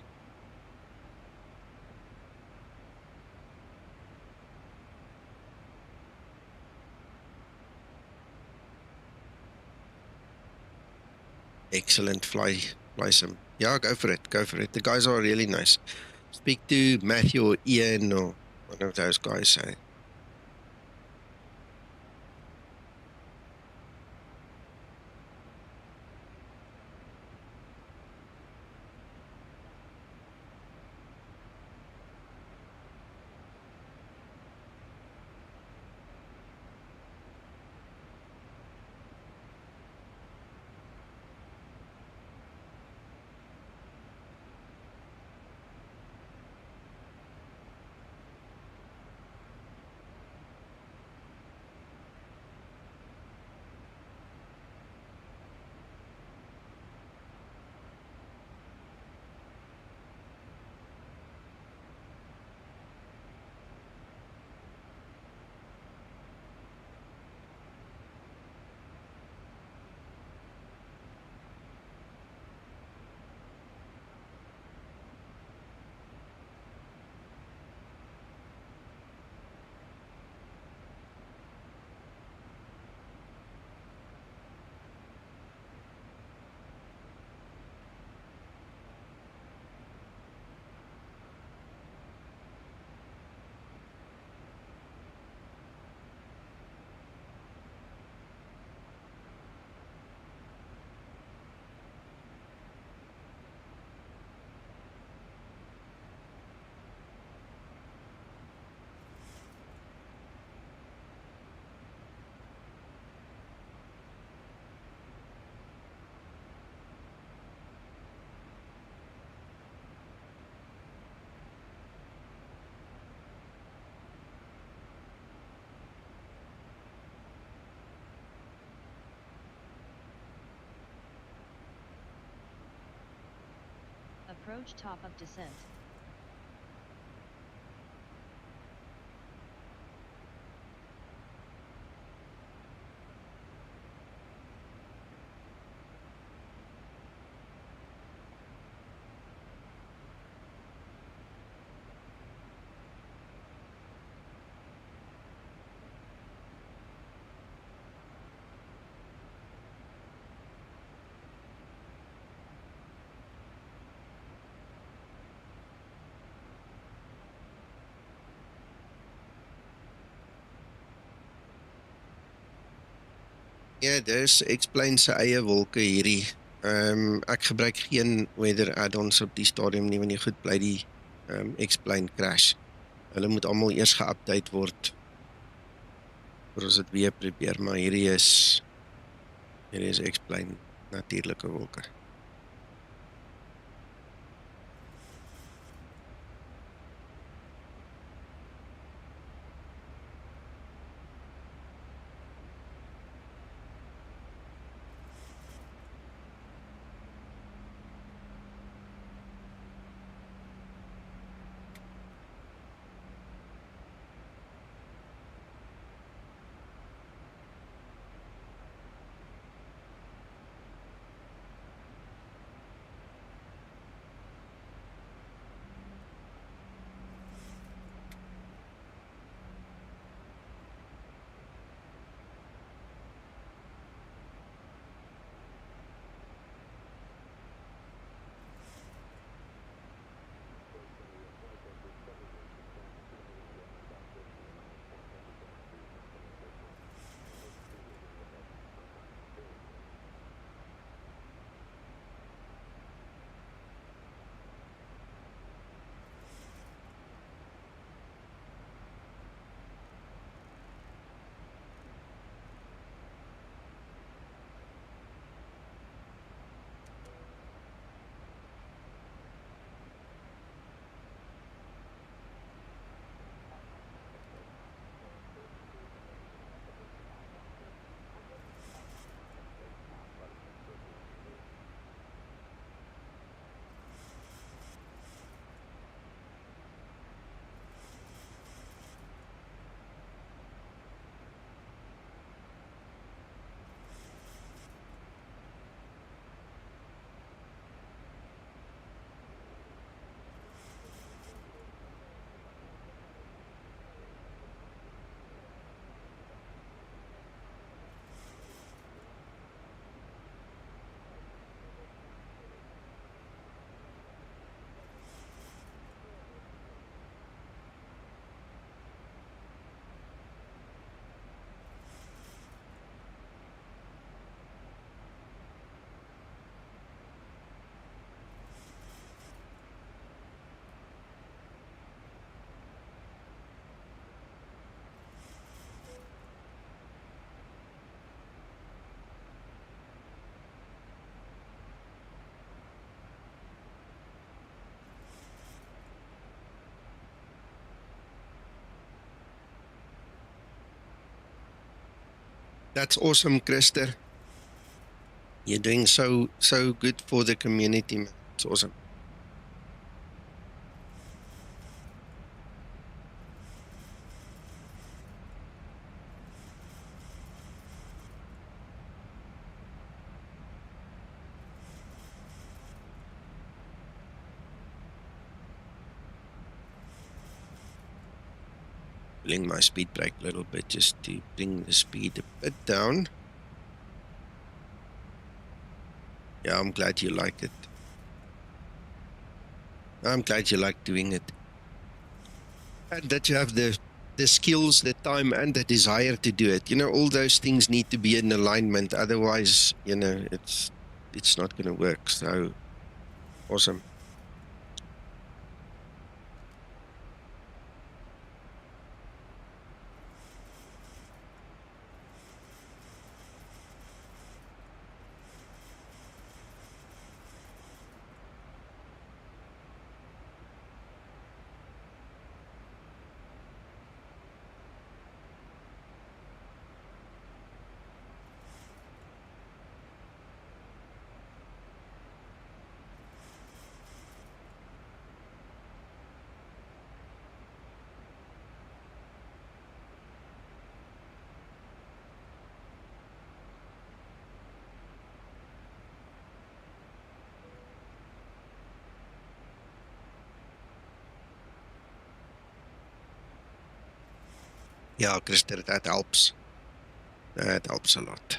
S4: Excellent, Flysom. Yeah, go for it. The guys are really nice. Speak to Matthew or Ian or one of those guys.
S2: Approach top of descent.
S4: Ja, dis explain sy eie wolke hierdie. Ek gebruik geen weather add-ons op die stadium nie, want die goed bly die explain crash. Hulle moet almal eers geupdate word voor ons dit weer probeer, maar hierdie is explain natuurlike wolke. That's awesome, Christer. You're doing so good for the community, man. It's awesome. Pulling my speed brake a little bit just to bring the speed a bit down. Yeah, I'm glad you like it. I'm glad you like doing it. And that you have the skills, the time, and the desire to do it. You know, all those things need to be in alignment. Otherwise, you know, it's not going to work. So, awesome. Yeah, Christer, that helps. That helps a lot.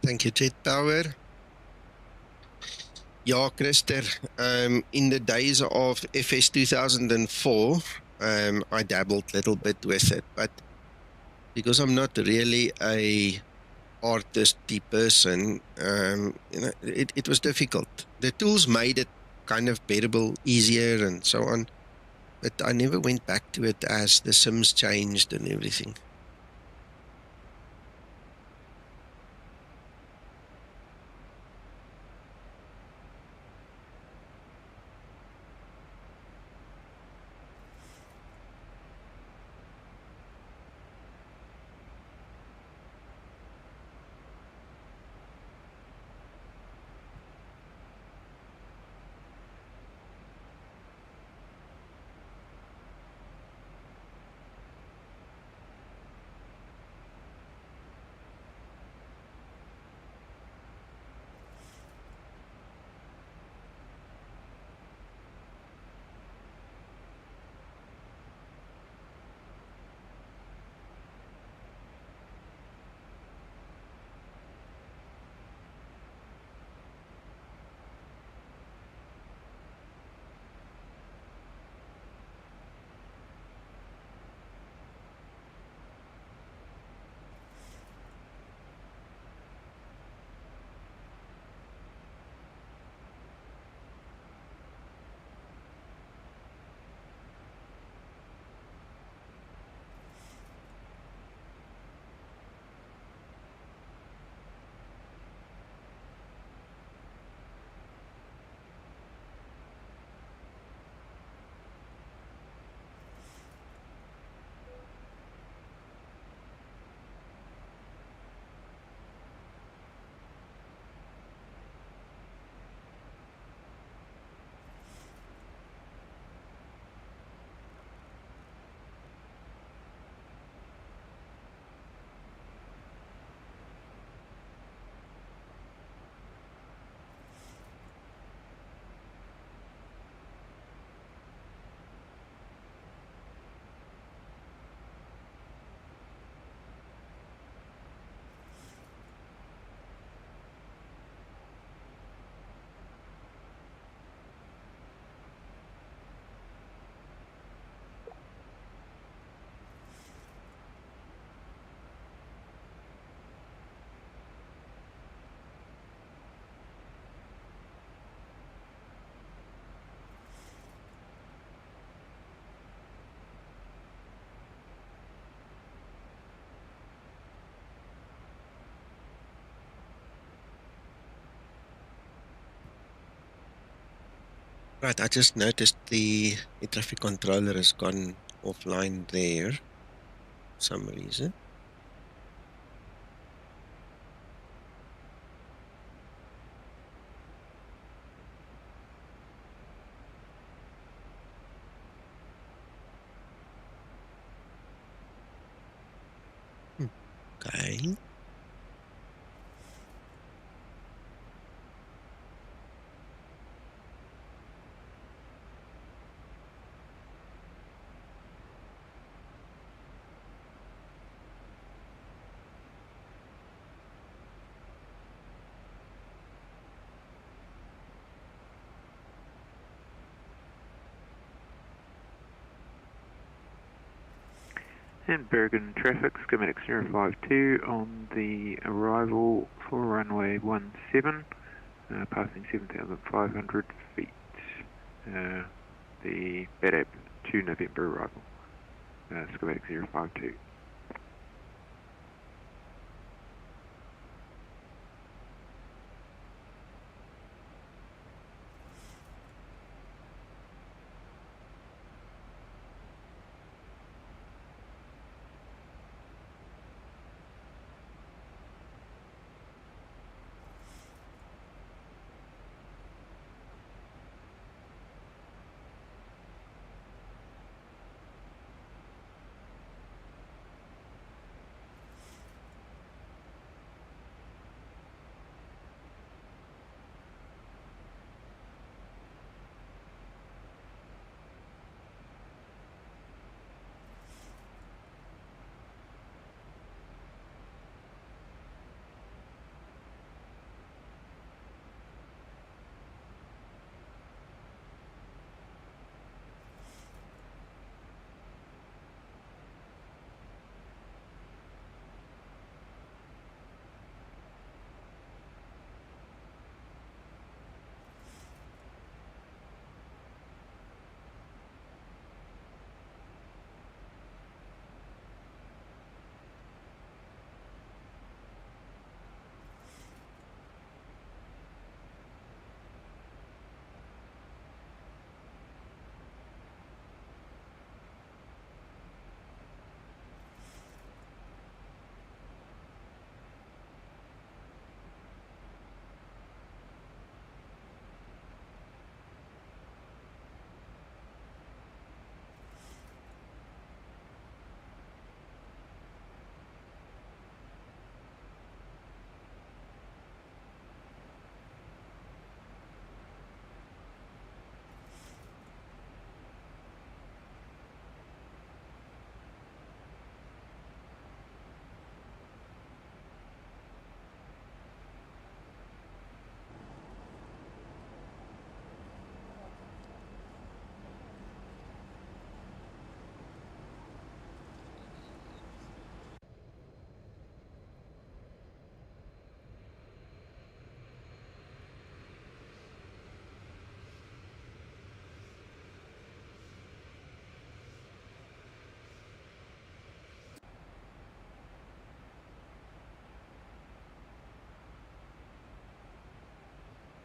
S4: Thank you, Jet Power. Yeah, Christer, in the days of FS 2004, I dabbled a little bit with it, but because I'm not really a artisty person, it was difficult. The tools made it kind of bearable, easier, and so on, but I never went back to it as the sims changed and everything. Right, I just noticed the traffic controller has gone offline there for some reason. Okay.
S1: And Bergen traffic, Skymatix 052 on the arrival for runway 17, passing 7,500 feet. The BADAB 2 November arrival, Skymatix 052.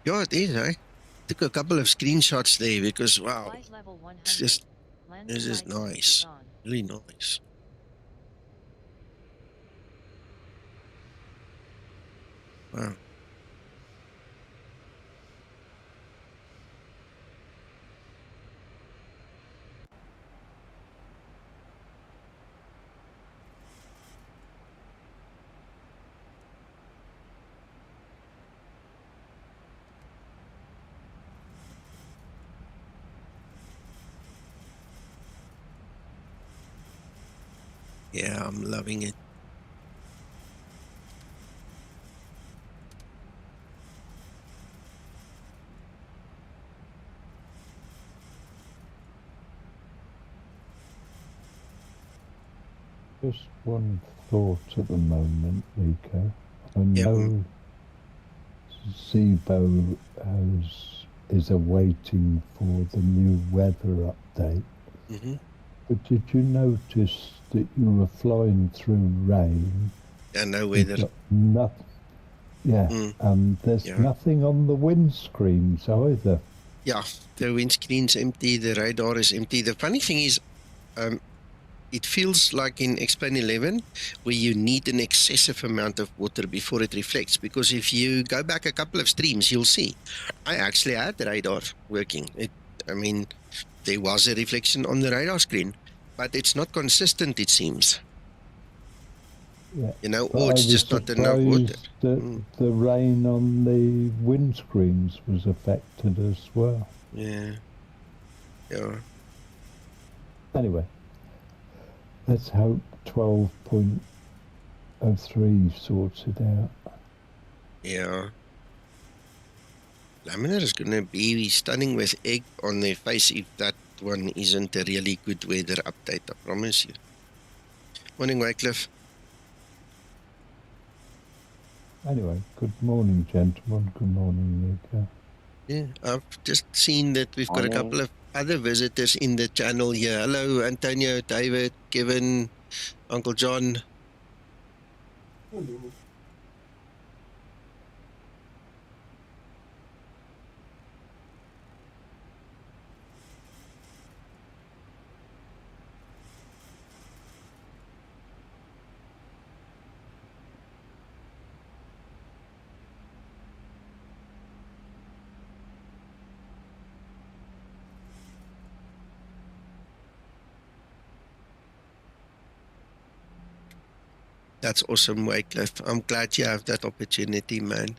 S4: Yeah, it is, eh? Took a couple of screenshots there because, wow,
S2: Flight level 100.
S4: it's just,
S2: Landing
S4: this is
S2: lights
S4: nice.
S2: on.
S4: Really nice. Wow. Yeah, I'm loving it.
S10: Just one thought at the moment, Nico. I
S4: Yeah.
S10: know Zibo is awaiting for the new weather update.
S4: Mm-hmm.
S10: But did you notice that you were flying through rain?
S4: Yeah, no
S10: You've
S4: weather.
S10: got nothing. Yeah, there's
S4: Yeah.
S10: nothing on the windscreens either.
S4: Yeah, the windscreen's empty, the radar is empty. The funny thing is, it feels like in X-Plane 11 where you need an excessive amount of water before it reflects, because if you go back a couple of streams, you'll see I actually had the radar working. There was a reflection on the radar screen, but it's not consistent, it seems.
S10: Yeah.
S4: You know,
S10: But
S4: or
S10: I
S4: it's
S10: was
S4: just not enough water.
S10: surprised that the rain on the windscreens was affected as well.
S4: Yeah. Yeah.
S10: Anyway, let's hope 12.03 sorts it out.
S4: Yeah. Laminar is going to be stunning with egg on their face if that one isn't a really good weather update, I promise you. Morning, Wycliffe.
S10: Anyway, good morning, gentlemen. Good morning, Luca.
S4: Yeah, I've just seen that we've got a couple of other visitors in the channel here. Hello, Antonio, David, Kevin, Uncle John.
S8: Hello.
S4: That's awesome, Wycliffe. I'm glad you have that opportunity, man.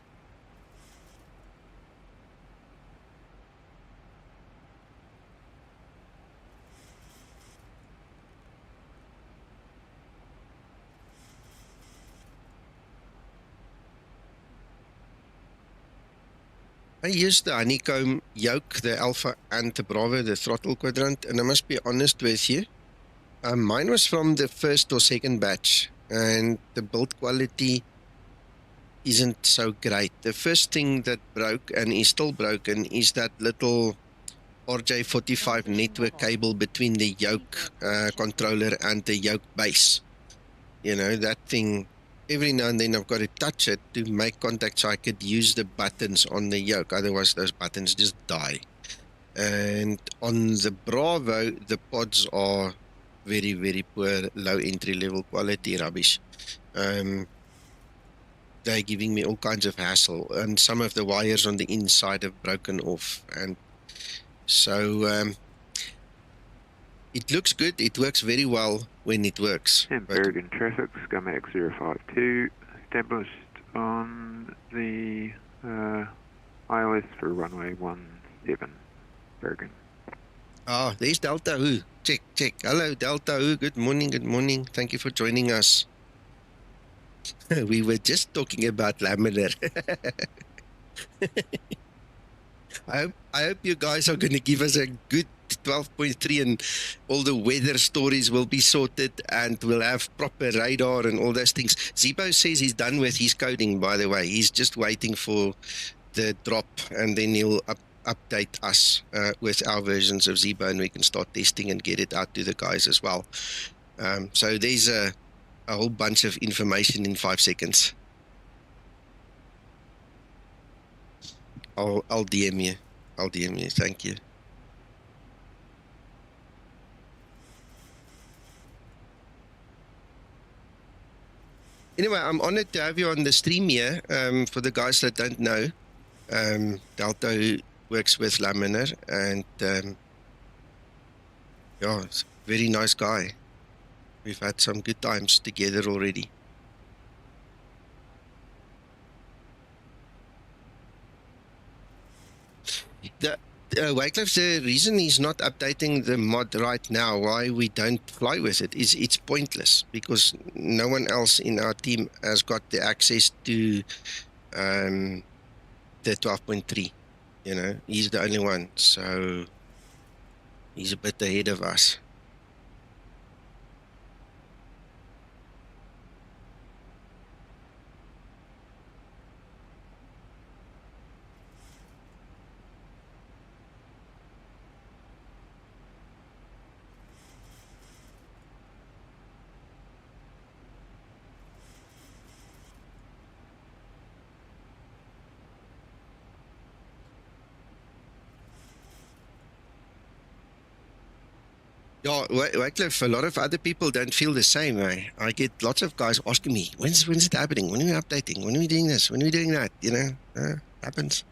S4: I used the honeycomb yoke, the Alpha and the Bravo, the throttle quadrant, and I must be honest with you, mine was from the first or second batch, and the build quality isn't so great. The first thing that broke, and is still broken, is that little RJ45 network cable between the yoke controller and the yoke base. You know, that thing, every now and then I've got to touch it to make contact so I could use the buttons on the yoke. Otherwise, those buttons just die. And on the Bravo, the pods are very, very poor, low entry-level quality rubbish. They're giving me all kinds of hassle. And some of the wires on the inside have broken off. And so it looks good. It works very well when it works.
S1: And Bergen traffic, Skymatix 052, established on the ILS for runway 17, Bergen.
S4: Ah, there's Delta Who. Check. Hello, Delta Who. Good morning. Thank you for joining us. We were just talking about laminar. I hope you guys are going to give us a good 12.3 and all the weather stories will be sorted and we'll have proper radar and all those things. Zibo says he's done with his coding, by the way. He's just waiting for the drop and then he'll update us with our versions of Zibo and we can start testing and get it out to the guys as well. So there's a whole bunch of information in 5 seconds. I'll DM you. Thank you. Anyway, I'm honored to have you on the stream here. For the guys that don't know, Delta works with laminar and yeah, it's a very nice guy. We've had some good times together already. Wycliffe, the reason he's not updating the mod right now, why we don't fly with it, is it's pointless because no one else in our team has got the access to the 12.3. You know, he's the only one, so he's a bit ahead of us. Yeah, Wycliffe, a lot of other people don't feel the same. I get lots of guys asking me, when's it happening? When are we updating? When are we doing this? When are we doing that? You know, happens.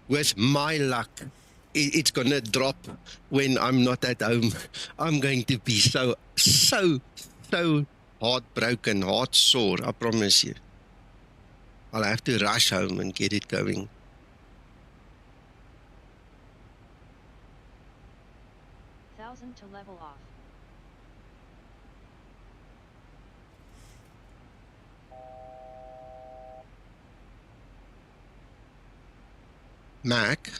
S4: With my luck, it's going to drop when I'm not at home. I'm going to be so heartbroken, heart sore, I promise you. I'll have to rush home and get it going.
S2: To level off.
S4: Mac?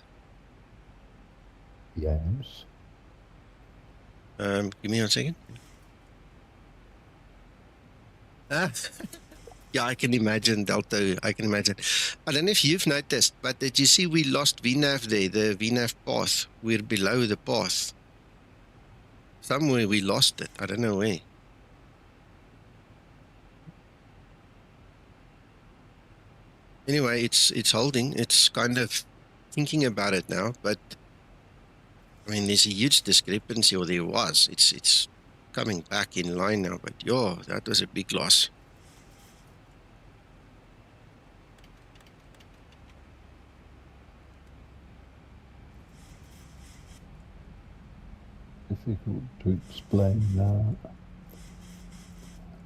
S10: Yes.
S4: Give me 1 second. Yeah, I can imagine, Delta. I can imagine. I don't know if you've noticed, but did you see we lost VNAV there, the VNAV path? We're below the path. Somewhere we lost it. I don't know where. Anyway, it's holding. It's kind of thinking about it now, but I mean, there's a huge discrepancy, or there was. It's coming back in line now, but yo, that was a big loss.
S10: Difficult to explain that.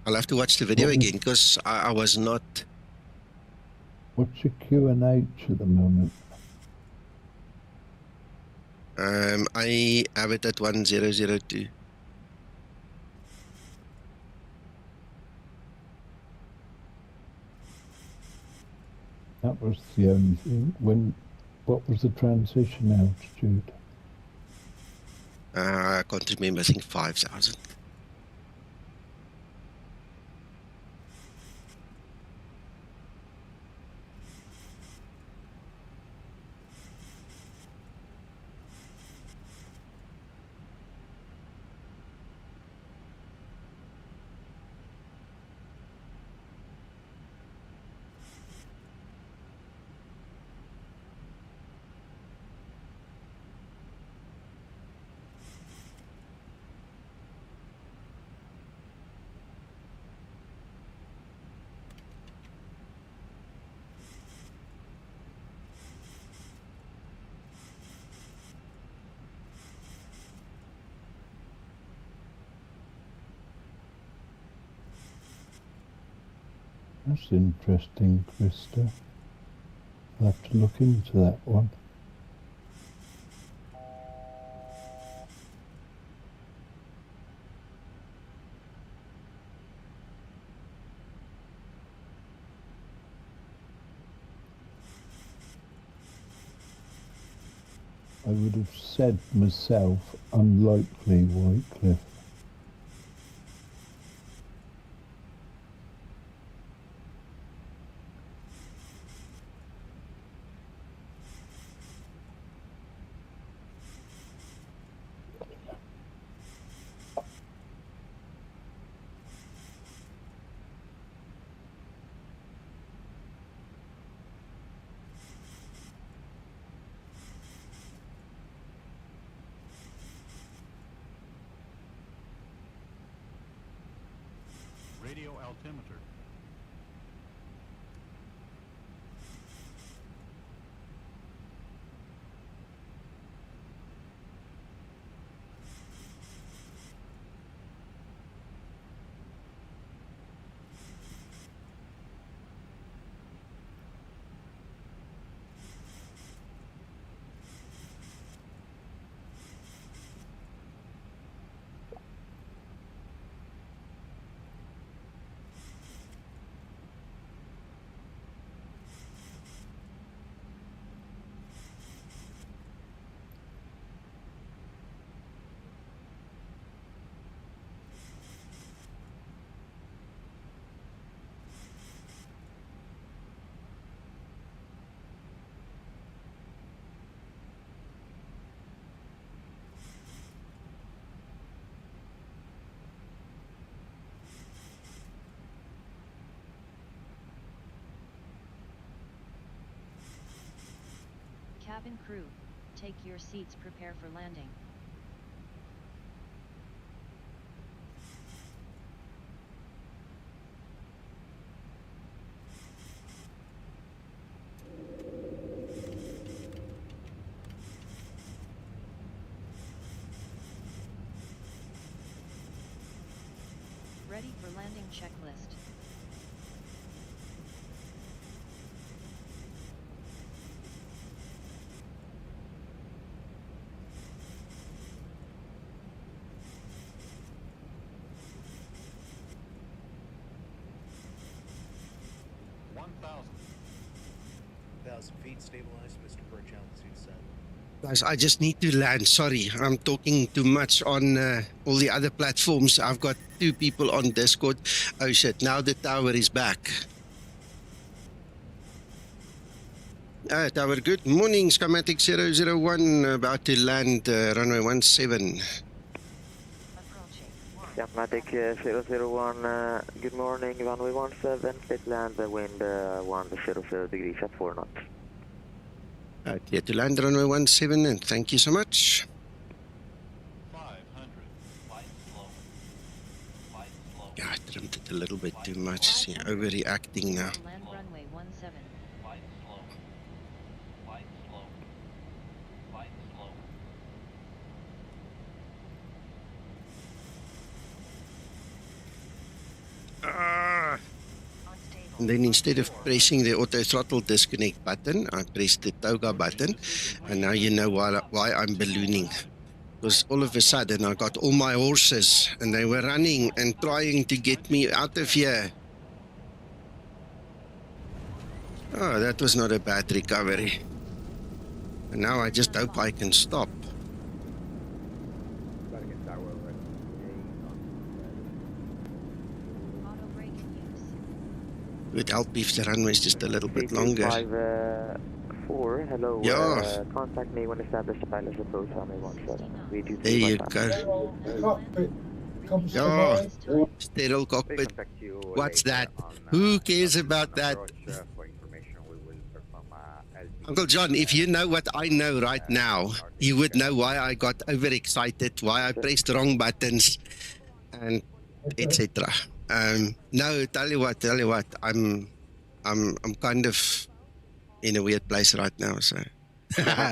S4: I'll have to watch the video again because I was not.
S10: What's your QNH at the moment?
S4: I have it at 1002.
S10: That was the only thing. What was the transition altitude?
S4: I can't remember. I think 5,000.
S10: That's interesting, Krista. I'll have to look into that one. I would have said myself, unlikely Whitecliff.
S11: Radio altimeter.
S2: Cabin crew, take your seats, prepare for landing. Ready for landing checklist.
S12: Feet stabilized, Mr. Birch, altitude set.
S4: Guys, I just need to land. Sorry, I'm talking too much on all the other platforms. I've got 2 people on Discord. Oh shit, now the tower is back. Tower, good morning. Skymatix 001, about to land runway 17.
S13: Skymatix 001, good morning, runway 17, clear to land, wind 100 degrees at 4 knots.
S4: Clear to land runway 17, and thank you so much.
S11: 500, flight slow. Flight slow.
S4: Yeah, I trimmed it a little bit too much. See, overreacting now.
S2: Land runway 17.
S11: Flight slow. Flight slow. Flight slow.
S4: And then instead of pressing the auto throttle disconnect button, I pressed the toga button, and now you know why I'm ballooning. Because all of a sudden I got all my horses and they were running and trying to get me out of here. Oh, that was not a bad recovery. And now I just hope I can stop. It would help if the runway is just a little bit longer.
S13: 4, hello.
S4: Yeah.
S13: Contact me when established pilot approach runway 17.
S4: There you go. Yeah. Sterile cockpit. What's that? Who cares about that? Uncle John, if you know what I know right now, you would know why I got overexcited, why I pressed the wrong buttons, and etc. No, tell you what, I'm kind of in a weird place right now, so.
S13: 001,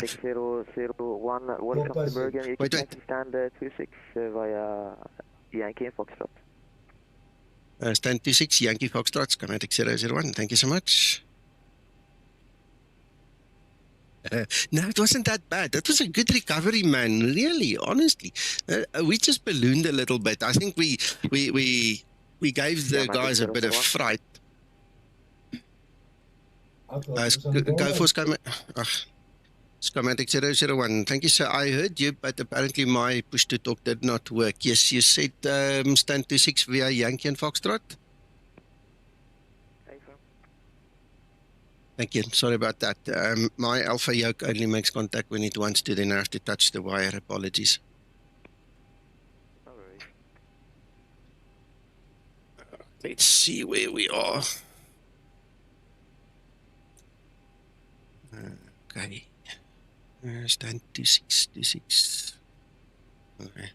S13: welcome to Bergen. You can stand 26 via Yankee and Foxtrot.
S4: Stand 26, Yankee Foxtrot, Skymatix 001. Thank you so much. No, it wasn't that bad. That was a good recovery, man. Really, honestly, we just ballooned a little bit. I think we gave the guys a bit of fright. Go for Skymatix 001. Thank you, sir. I heard you, but apparently my push to talk did not work. Yes, you said stand 26 via Yankee and Foxtrot. Thank you. Sorry about that. My alpha yoke only makes contact when it wants to, then I have to touch the wire. Apologies. Let's see where we are. Okay. Stand 26. Okay.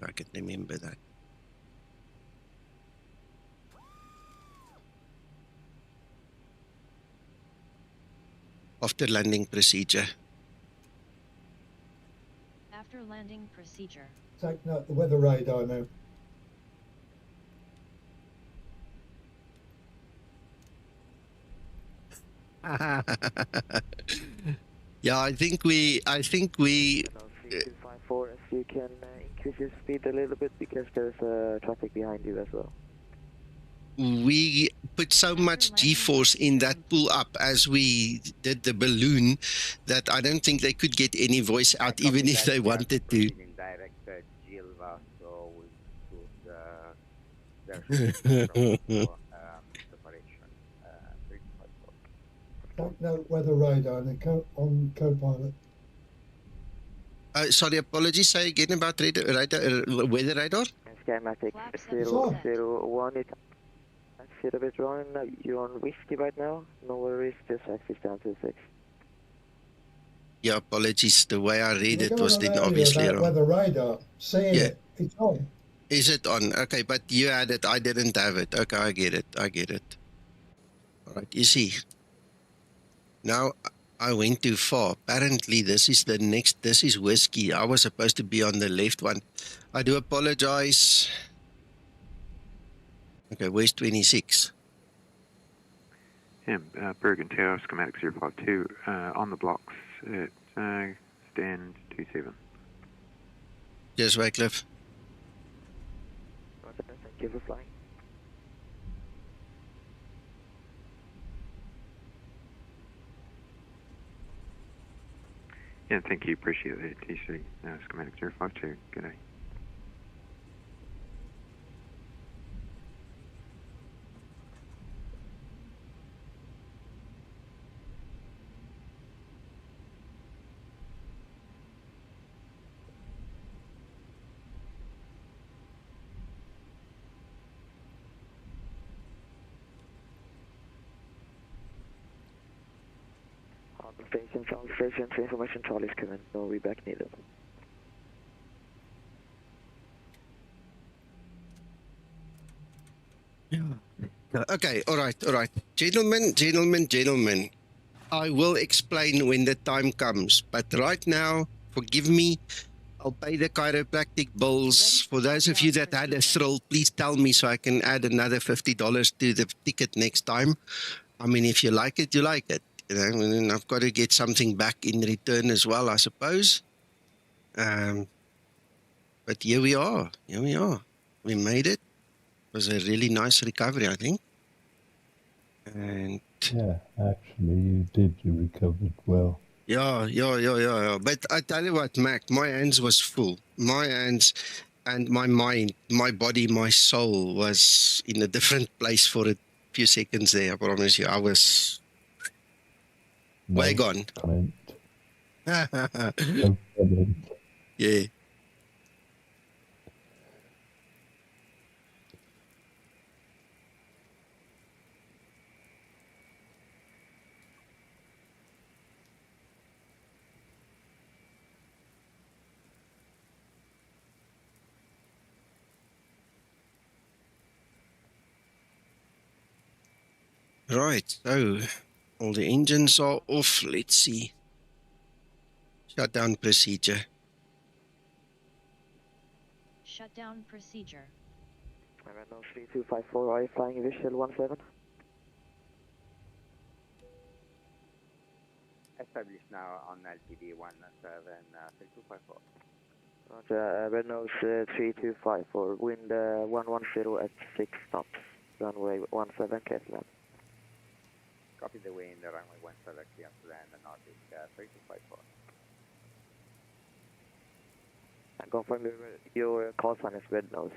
S4: I can remember that. After landing procedure.
S2: After landing procedure.
S8: Taking out the weather radar now.
S4: Yeah, I think we
S13: 3254, if you can increase your speed a little bit because there's traffic behind you as well.
S4: We put so much G-force in that pull up as we did the balloon that I don't think they could get any voice out even if they wanted to.
S8: Take note weather radar on Copilot.
S4: Sorry, apologies. Say again about weather radar.
S13: Skymatix 001. It's a bit wrong. You're on whiskey right now. No worries. Just access down to 6.
S4: Yeah, apologies. The way I read it was then obviously wrong.
S8: Weather radar. Seeing it. It's on.
S4: Is it on? Okay, but you had it. I didn't have it. Okay, I get it. All right, you see. Now I went too far. Apparently, this is the next. This is whiskey. I was supposed to be on the left one. I do apologize. Okay, where's 26?
S1: Yeah, Bergen Tower, Skymatix 052, on the blocks at stand 27.
S4: Yes, Wycliffe.
S13: Thank you for flying.
S1: Yeah, thank you. Appreciate that, TC. Skymatix 052. Good day.
S13: Charlie Station, information Charlie's coming. No reback needed.
S4: Okay, all right. Gentlemen. I will explain when the time comes. But right now, forgive me. I'll pay the chiropractic bills. For those of you that had a thrill, please tell me so I can add another $50 to the ticket next time. I mean, if you like it, you like it. You know, and I've got to get something back in return as well, I suppose. But here we are. We made it. It was a really nice recovery, I think. And
S10: yeah, actually, you recovered well.
S4: Yeah. But I tell you what, Mac, my hands was full. My hands and my mind, my body, my soul was in a different place for a few seconds there. I promise you, I was way gone.
S10: Comment.
S4: Yeah. Right, so all the engines are off. Let's see. Shutdown procedure.
S2: Shutdown procedure.
S13: Renault 3254, are you flying visual 17?
S9: Established now on LTD 173254.
S13: Roger, Renault 3254, wind 110 at 6 knots, runway 17, Kessler.
S9: Copy the wind, runway 17, clear to land, Nordic 3254.
S13: And confirm your call sign is red nose.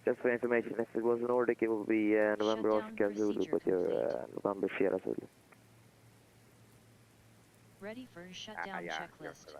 S13: Just for information, if it was Nordic, it will be November Oscar Zulu, but your November Sierra Zulu.
S2: Ready for shutdown checklist.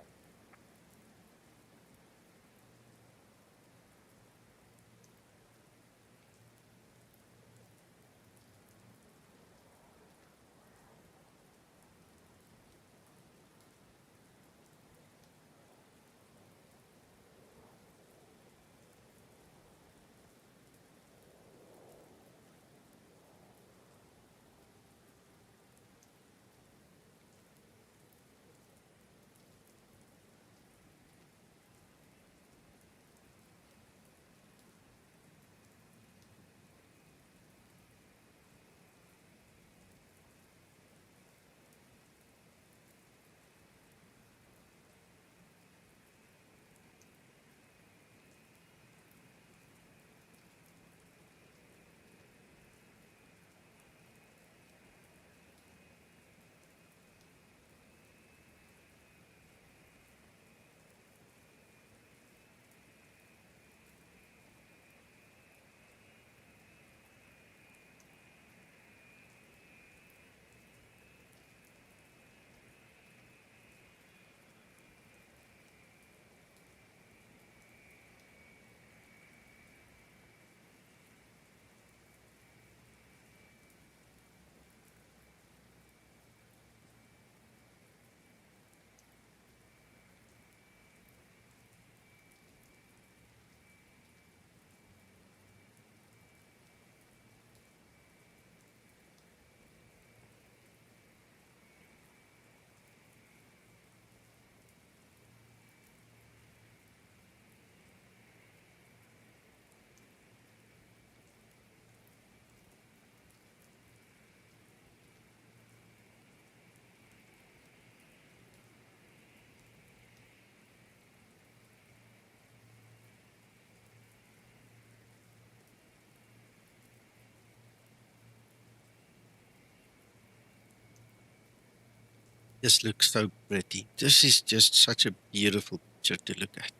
S4: This looks so pretty. This is just such a beautiful picture to look at.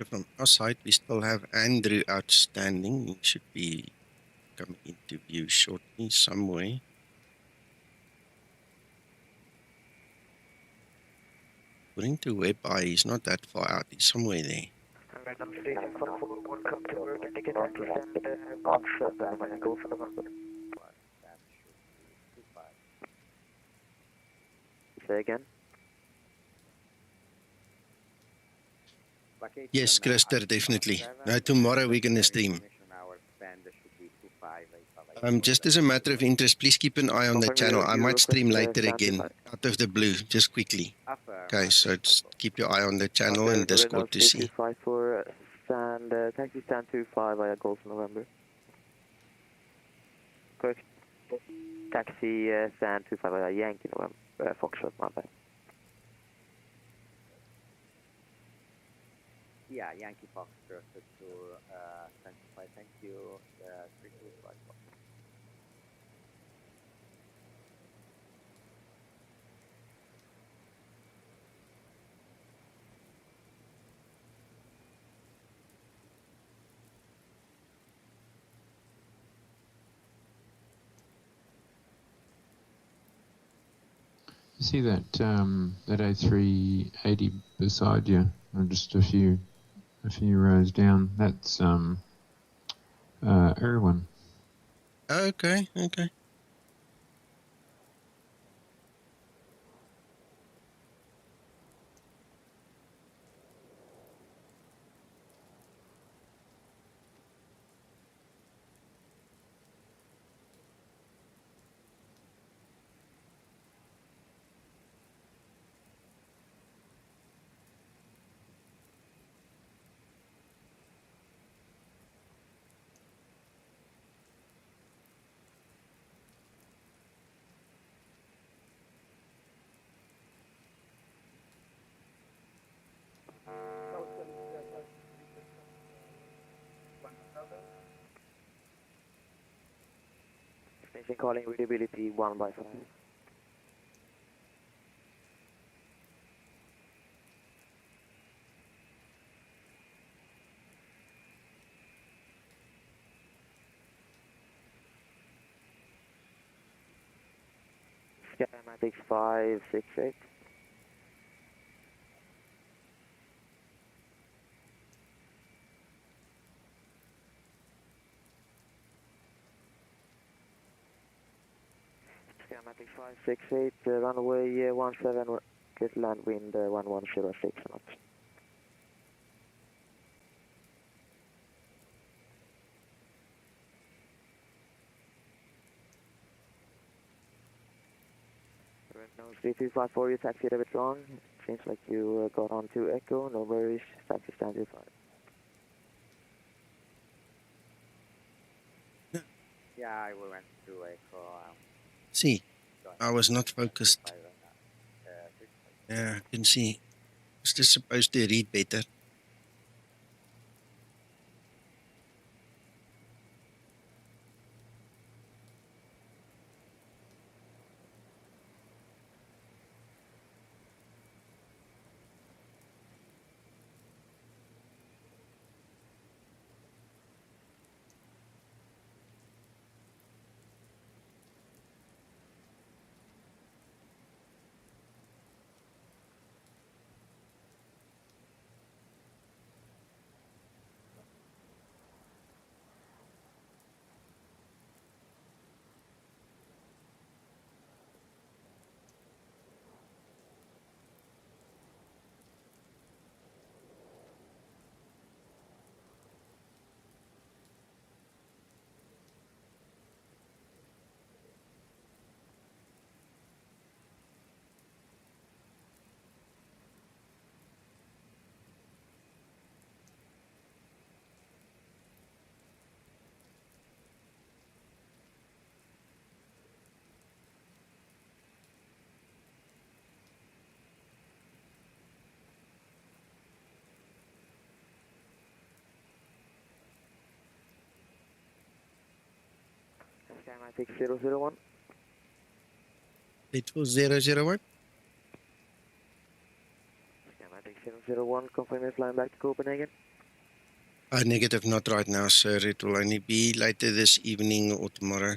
S4: From our side, we still have Andrew outstanding. He should be coming into view shortly somewhere. According to WebEye, he's not that far out. He's somewhere there.
S13: Random station 141, come to work, indicate access and concept, when I go for the number. Say again?
S4: Yes, Christer, definitely. Now, tomorrow we're going to stream. Just as a matter of interest, please keep an eye on the channel. I might stream later again, out of the blue, just quickly. Okay, so just keep your eye on the channel and Discord to see.
S13: 254, stand, taxi stand 25 via Golf November. Correct. Taxi stand 25 via Yankee November, Foxtrot, my bad.
S9: Yeah, Yankee Foxtrot to 25, thank you. 325.
S6: You see that that A380 beside you, or just a few rows down? That's Erwin.
S4: Okay, okay.
S13: Station calling readability 1 by 5. Skymatix 568. Skymatix 568, runway 17, get land wind 1106 knots. No, 3254, you taxied a bit wrong. Seems like you got on to Echo, no worries, taxi stand 25.
S9: Yeah, I went to Echo.
S4: See, I was not focused. Yeah, I can see. Was this supposed to read better?
S13: Skymatix 001.
S4: It was 001.
S13: Skymatix 001, confirm you're flying back to Copenhagen.
S4: Negative, not right now, sir. It will only be later this evening or tomorrow.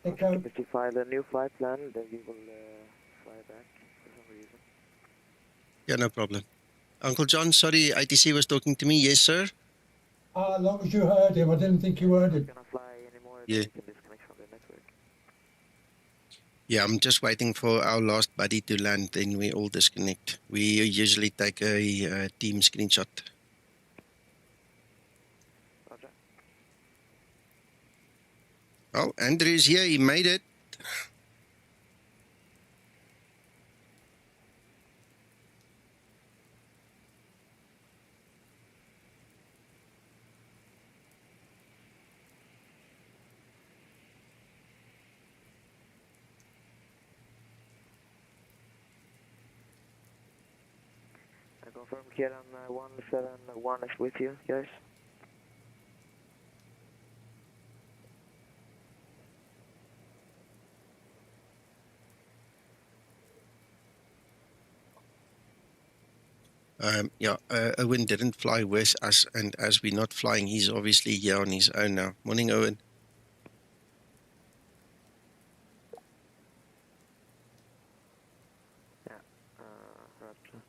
S13: Okay. If you file a new flight plan, then we will fly back for some reason.
S4: Yeah, no problem. Uncle John, sorry, ITC was talking to me. Yes, sir?
S8: As long as you heard him, I didn't think you heard him.
S13: Not gonna fly anymore,
S4: Yeah.
S13: you can disconnect from the network.
S4: Yeah, I'm just waiting for our last buddy to land, then we all disconnect. We usually take a team screenshot.
S13: Roger.
S4: Oh, Andrew's here. He made it.
S13: I confirm Kieran 171 is with you, guys.
S4: Owen didn't fly with us, and as we're not flying, he's obviously here on his own now. Morning, Owen.
S13: Roger.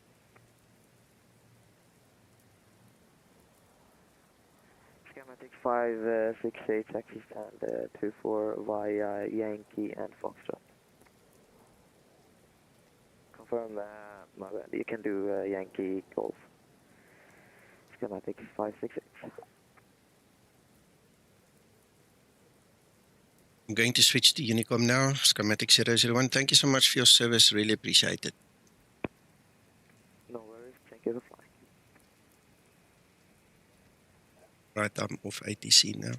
S13: Skymatix 568 taxi stand 24 via Yankee and Foxtrot. Confirm, you can do Yankee Golf. Skymatix 568.
S4: I'm going to switch to Unicom now. Skymatix 001. Thank you so much for your service. Really appreciate it.
S13: No worries. Thank you for flying.
S4: Right, I'm off ATC now.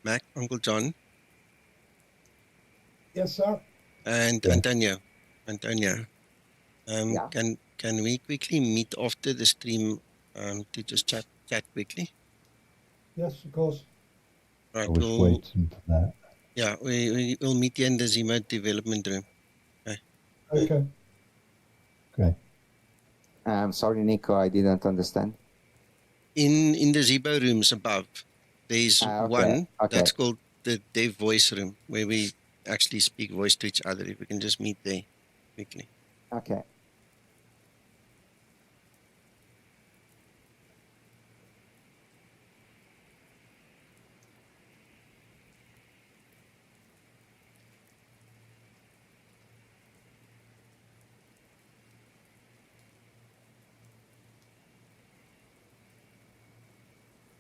S4: Mac, Uncle John,
S8: Yes, sir.
S4: and
S10: Yeah.
S4: Antonio. Can we quickly meet after the stream to just chat quickly?
S8: Yes, of course.
S4: Right,
S10: I was waiting for that.
S4: Yeah, we'll meet you in the Zibomod development room.
S8: Okay.
S10: Okay.
S14: Sorry, Nico, I didn't understand.
S4: In the Zibo rooms above, there's one that's called the dev voice room, where we actually speak voice to each other. If we can just meet there quickly.
S14: Okay.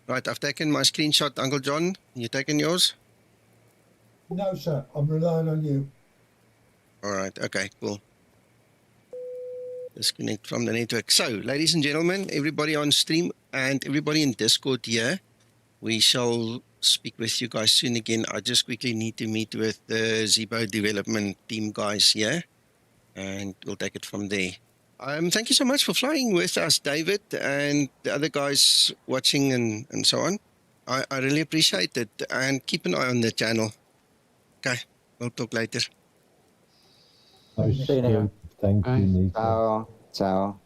S4: Right, I've taken my screenshot, Uncle John. You taken yours?
S8: No, sir. I'm relying on you.
S4: All right, okay, cool. Disconnect from the network. So, ladies and gentlemen, everybody on stream and everybody in Discord here, we shall speak with you guys soon again. I just quickly need to meet with the Zibo development team guys here, and we'll take it from there. Thank you so much for flying with us, David, and the other guys watching and so on. I really appreciate it, and keep an eye on the channel. Okay, we'll talk later.
S10: Thank you, Nico.
S14: Ciao. Ciao.